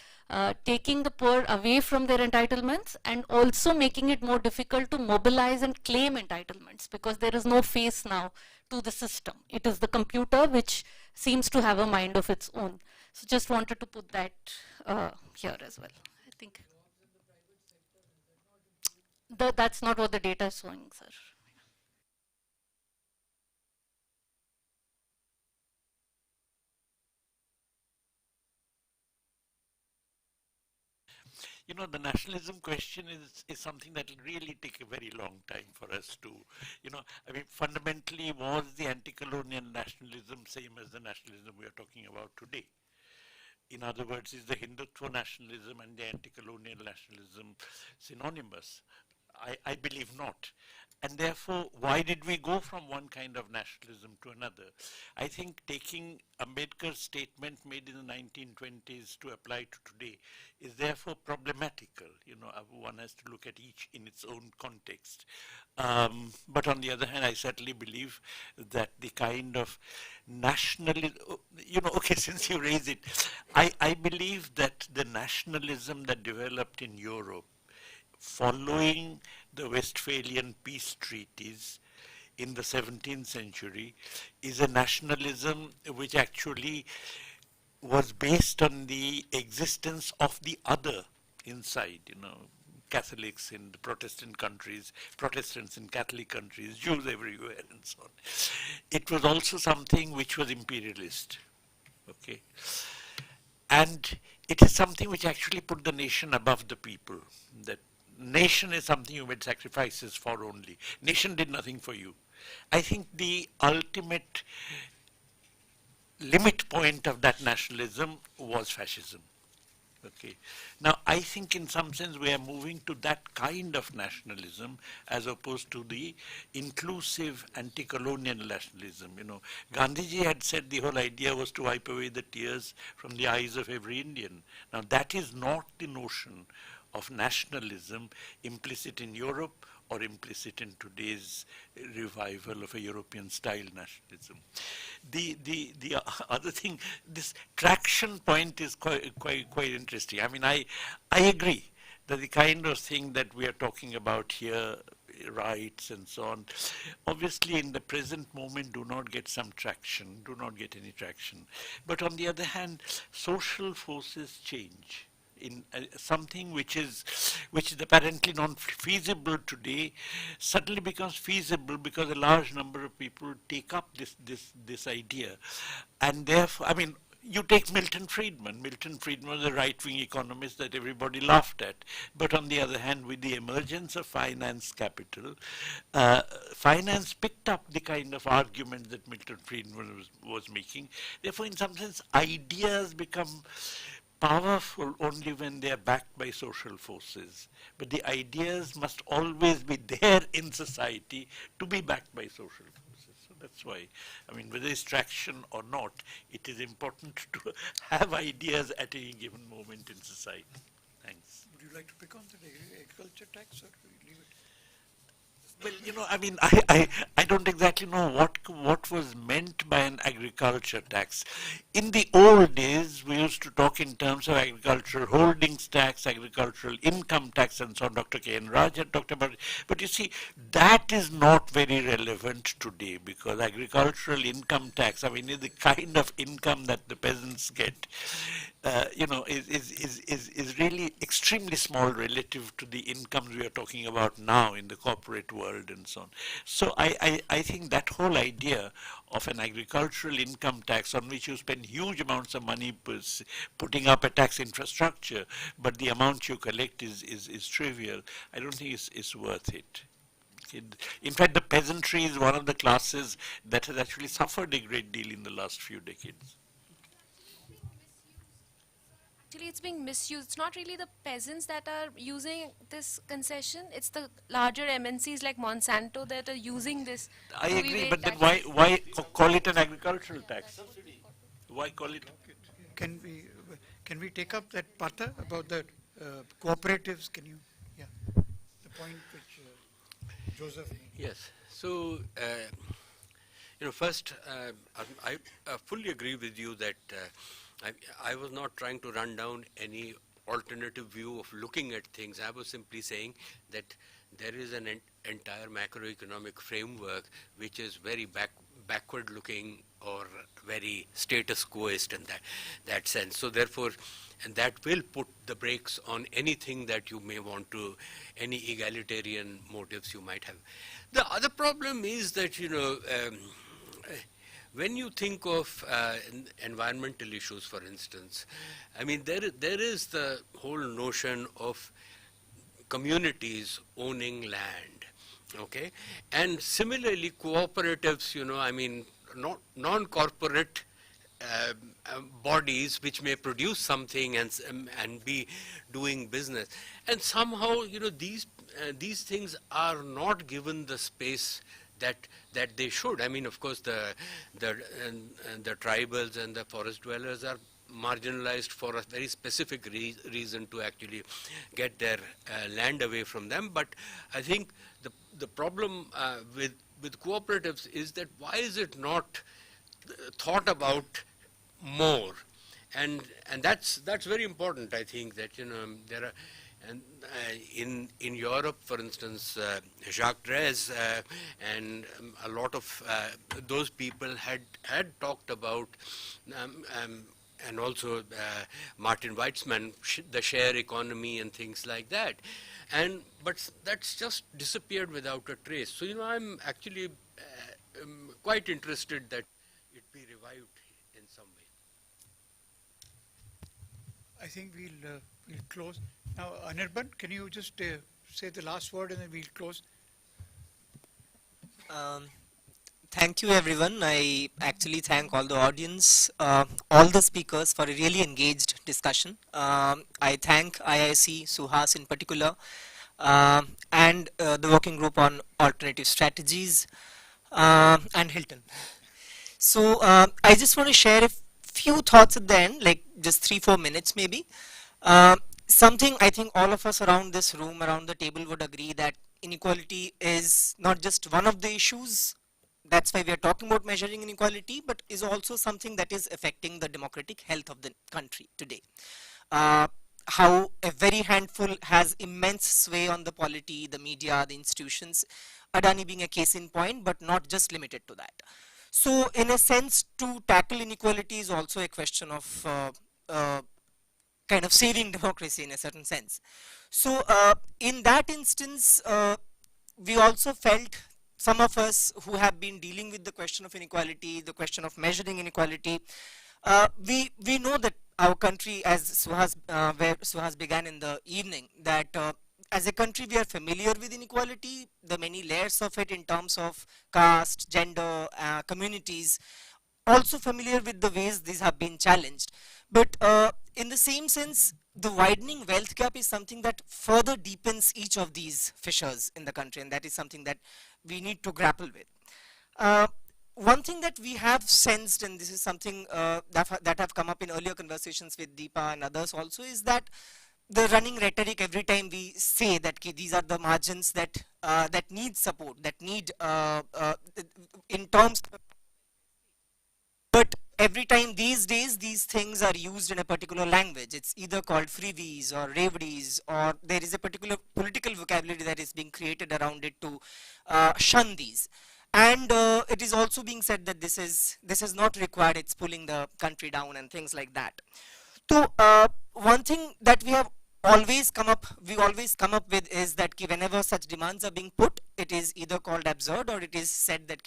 taking the poor away from their entitlements and also making it more difficult to mobilize and claim entitlements because there is no face now to the system. It is the computer which seems to have a mind of its own. So just wanted to put that here as well. I think that's not what the data is showing, sir. You know, the nationalism question is something that will really take a very long time for us to, I mean, fundamentally, was the anti-colonial nationalism same as the nationalism we are talking about today? In other words, is the Hindutva nationalism and the anti-colonial nationalism synonymous? I believe not. And therefore, why did we go from one kind of nationalism to another? I think taking Ambedkar's statement made in the 1920s to apply to today is therefore problematical. One has to look at each in its own context. But on the other hand, I certainly believe that the kind of nationalism, okay, since you raise it, I believe that the nationalism that developed in Europe following the Westphalian peace treaties in the 17th century is a nationalism which actually was based on the existence of the other inside, Catholics in the Protestant countries, Protestants in Catholic countries, Jews everywhere and so on. It was also something which was imperialist, okay? And it is something which actually put the nation above the people, that nation is something you made sacrifices for only. Nation did nothing for you. I think the ultimate limit point of that nationalism was fascism. Okay. Now, I think in some sense we are moving to that kind of nationalism as opposed to the inclusive anti-colonial nationalism. Gandhiji had said the whole idea was to wipe away the tears from the eyes of every Indian. Now, that is not the notion of nationalism implicit in Europe or implicit in today's revival of a European style nationalism. The other thing, this traction point is quite interesting. I mean, I agree that the kind of thing that we are talking about here, rights and so on, obviously in the present moment do not get some traction, do not get any traction. But on the other hand, social forces change. In something which is apparently not feasible today suddenly becomes feasible because a large number of people take up this idea, and therefore, I mean, you take Milton Friedman. Milton Friedman was a right-wing economist that everybody laughed at. But on the other hand, with the emergence of finance capital, finance picked up the kind of argument that Milton Friedman was making. Therefore, in some sense, ideas become powerful only when they are backed by social forces. But the ideas must always be there in society to be backed by social forces. So That's why, I mean, whether it's traction or not, it is important to have ideas at any given moment in society. Thanks. Would you like to pick on the agriculture tax or leave it? Well, you know, I mean, I don't exactly know what was meant by an agriculture tax. In the old days, we used to talk in terms of agricultural holdings tax, agricultural income tax, and so on. Dr. K. N. Raj had talked about it. But you see, that is not very relevant today because agricultural income tax, I mean, is the kind of income that the peasants get, you know, is really extremely small relative to the incomes we are talking about now in the corporate world and so on. So I think that whole idea of an agricultural income tax on which you spend huge amounts of money putting up a tax infrastructure, but the amount you collect is trivial, I don't think it's worth it. In fact, the peasantry is one of the classes that has actually suffered a great deal in the last few decades. Actually, it's being misused. It's not really the peasants that are using this concession. It's the larger MNCs like Monsanto that are using this. I agree, but then why call it an agricultural tax? Why call it? Can we take up that Partha about the cooperatives? Can you, yeah, the point which Joseph made. Yes. So, you know, first, I fully agree with you that I was not trying to run down any alternative view of looking at things. I was simply saying that there is an entire macroeconomic framework which is very backward looking or very status quoist in that sense. So therefore, and that will put the brakes on anything that you may want to, any egalitarian motives you might have. The other problem is that, you know, when you think of environmental issues, for instance, I mean, there is the whole notion of communities owning land, okay? And similarly, cooperatives, you know, I mean, non-corporate bodies which may produce something and be doing business. And somehow, you know, these things are not given the space that they should. I mean, of course, the tribals and the forest dwellers are marginalized for a very specific reason to actually get their land away from them. But I think the problem with cooperatives is that why is it not thought about more? And that's very important. I think that, you know, there are. And in Europe, for instance, Jacques Drez and a lot of those people had talked about, and also Martin Weitzman, the share economy and things like that. But that's just disappeared without a trace. So, you know, I'm actually quite interested that it be revived in some way. I think we'll close. Now, Anirban, can you just say the last word and then we'll close? Thank you, everyone. I actually thank all the audience, all the speakers for a really engaged discussion. I thank IIC, Suhas in particular, and the working group on alternative strategies, and Hilton. So I just want to share a few thoughts at the end, like just 3-4 minutes maybe. Something I think all of us around this room, around the table would agree that inequality is not just one of the issues. That's why we are talking about measuring inequality, but is also something that is affecting the democratic health of the country today. How a very handful has immense sway on the polity, the media, the institutions, Adani being a case in point, but not just limited to that. So in a sense, to tackle inequality is also a question of kind of saving democracy in a certain sense. So in that instance, we also felt, some of us who have been dealing with the question of inequality, the question of measuring inequality, we know that our country, as Suhas, where Suhas began in the evening, that as a country we are familiar with inequality, the many layers of it in terms of caste, gender, communities, also familiar with the ways these have been challenged. But in the same sense, the widening wealth gap is something that further deepens each of these fissures in the country, and that is something that we need to grapple with. one thing that we have sensed, and this is something that have come up in earlier conversations with Deepa and others also, is that the running rhetoric every time we say that these are the margins that that need support, that need in terms. But every time these days, these things are used in a particular language. It's either called freebies or reveries, or there is a particular political vocabulary that is being created around it to shun these. And it is also being said that this is not required. It's pulling the country down and things like that. So one thing that we always come up with is that whenever such demands are being put, it is either called absurd, or it is said that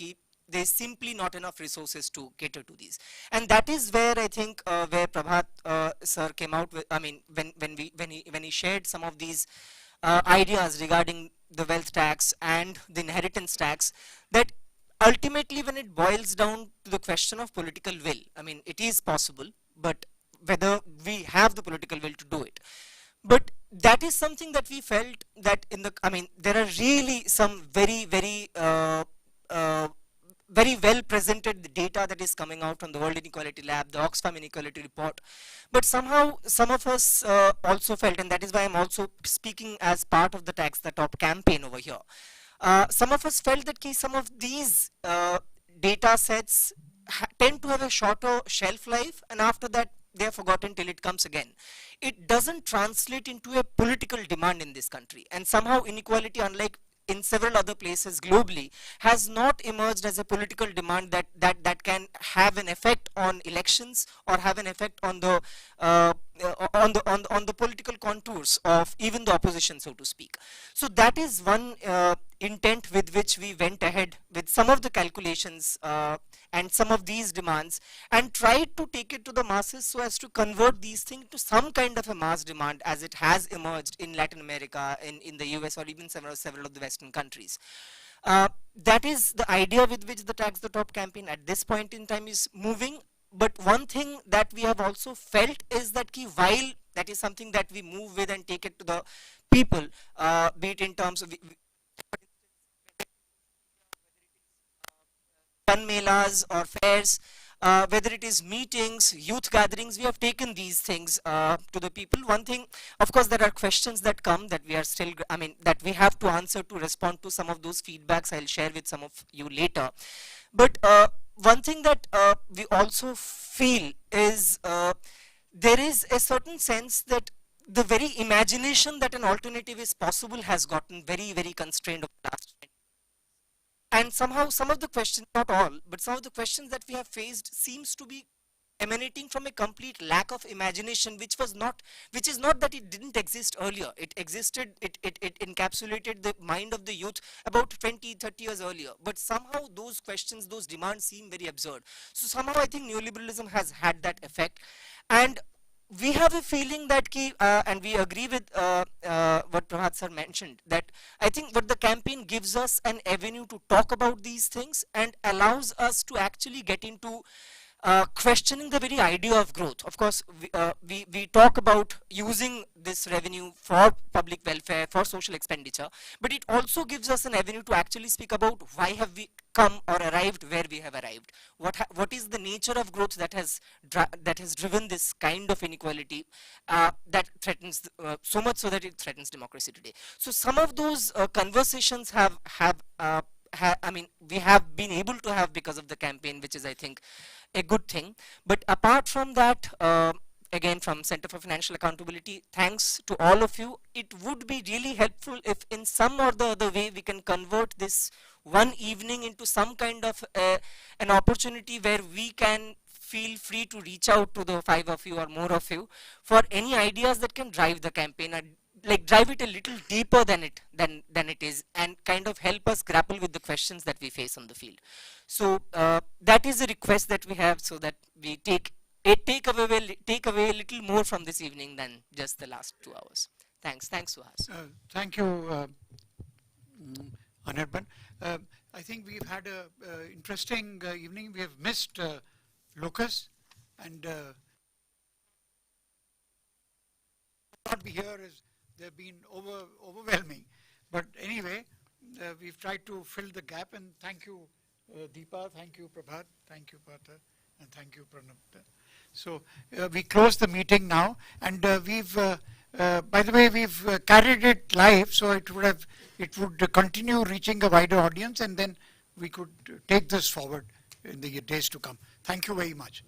there's simply not enough resources to cater to these. And that is where I think where Prabhat sir came out with, I mean, when he shared some of these ideas regarding the wealth tax and the inheritance tax, that ultimately when it boils down to the question of political will, I mean, it is possible, but whether we have the political will to do it. But that is something that we felt that I mean, there are really some very well presented data that is coming out from the World Inequality Lab, the Oxfam Inequality Report. But somehow some of us also felt, and that is why I'm also speaking as part of the Tax the Top campaign over here. Some of us felt that some of these data sets tend to have a shorter shelf life, and after that they are forgotten till it comes again. It doesn't translate into a political demand in this country, and somehow inequality, unlike in several other places globally, has not emerged as a political demand that can have an effect on elections or have an effect on the political contours of even the opposition, so to speak. So that is one intent with which we went ahead with some of the calculations and some of these demands, and tried to take it to the masses so as to convert these things to some kind of a mass demand as it has emerged in Latin America, in the US, or even several of the Western countries. That is the idea with which the Tax the Top campaign at this point in time is moving. But one thing that we have also felt is that while that is something that we move with and take it to the people, be it in terms of gun melas or fairs, whether it is meetings, youth gatherings, we have taken these things to the people. One thing, of course, there are questions that come that we are still, I mean, that we have to answer to respond to some of those feedbacks. I'll share with some of you later. But one thing that we also feel is there is a certain sense that the very imagination that an alternative is possible has gotten very constrained over the last 20 years. And somehow some of the questions, not all, but some of the questions that we have faced seems to be emanating from a complete lack of imagination, which is not that it didn't exist earlier. It existed, it encapsulated the mind of the youth about 20, 30 years earlier. But somehow those questions, those demands seem very absurd. So somehow I think neoliberalism has had that effect. And we have a feeling that and we agree with what Prabhat sir mentioned, that I think what the campaign gives us an avenue to talk about these things and allows us to actually get into questioning the very idea of growth. Of course, we talk about using this revenue for public welfare, for social expenditure, but it also gives us an avenue to actually speak about why have we come or arrived where we have arrived. What is the nature of growth that has driven this kind of inequality that threatens so much so that it threatens democracy today. So some of those conversations I mean, we have been able to have because of the campaign, which is, I think, a good thing. But apart from that, again, from Center for Financial Accountability, thanks to all of you. It would be really helpful if in some or the other way we can convert this one evening into some kind of an opportunity where we can feel free to reach out to the 5 of you or more of you for any ideas that can drive the campaign, and like drive it a little deeper than it is, and kind of help us grapple with the questions that we face on the field. So that is a request that we have, so that we take away a little more from this evening than just the last 2 hours. Thanks, Suhas. Thank you, Anirban. I think we've had an interesting evening. We have missed Lucas, and not be here as they've been overwhelming. But anyway, we've tried to fill the gap, and thank you Deepa, thank you, Prabhat, thank you, Partha, and thank you, Pronab. So we close the meeting now, and we've, by the way, we've carried it live, so it would continue reaching a wider audience, and then we could take this forward in the days to come. Thank you very much.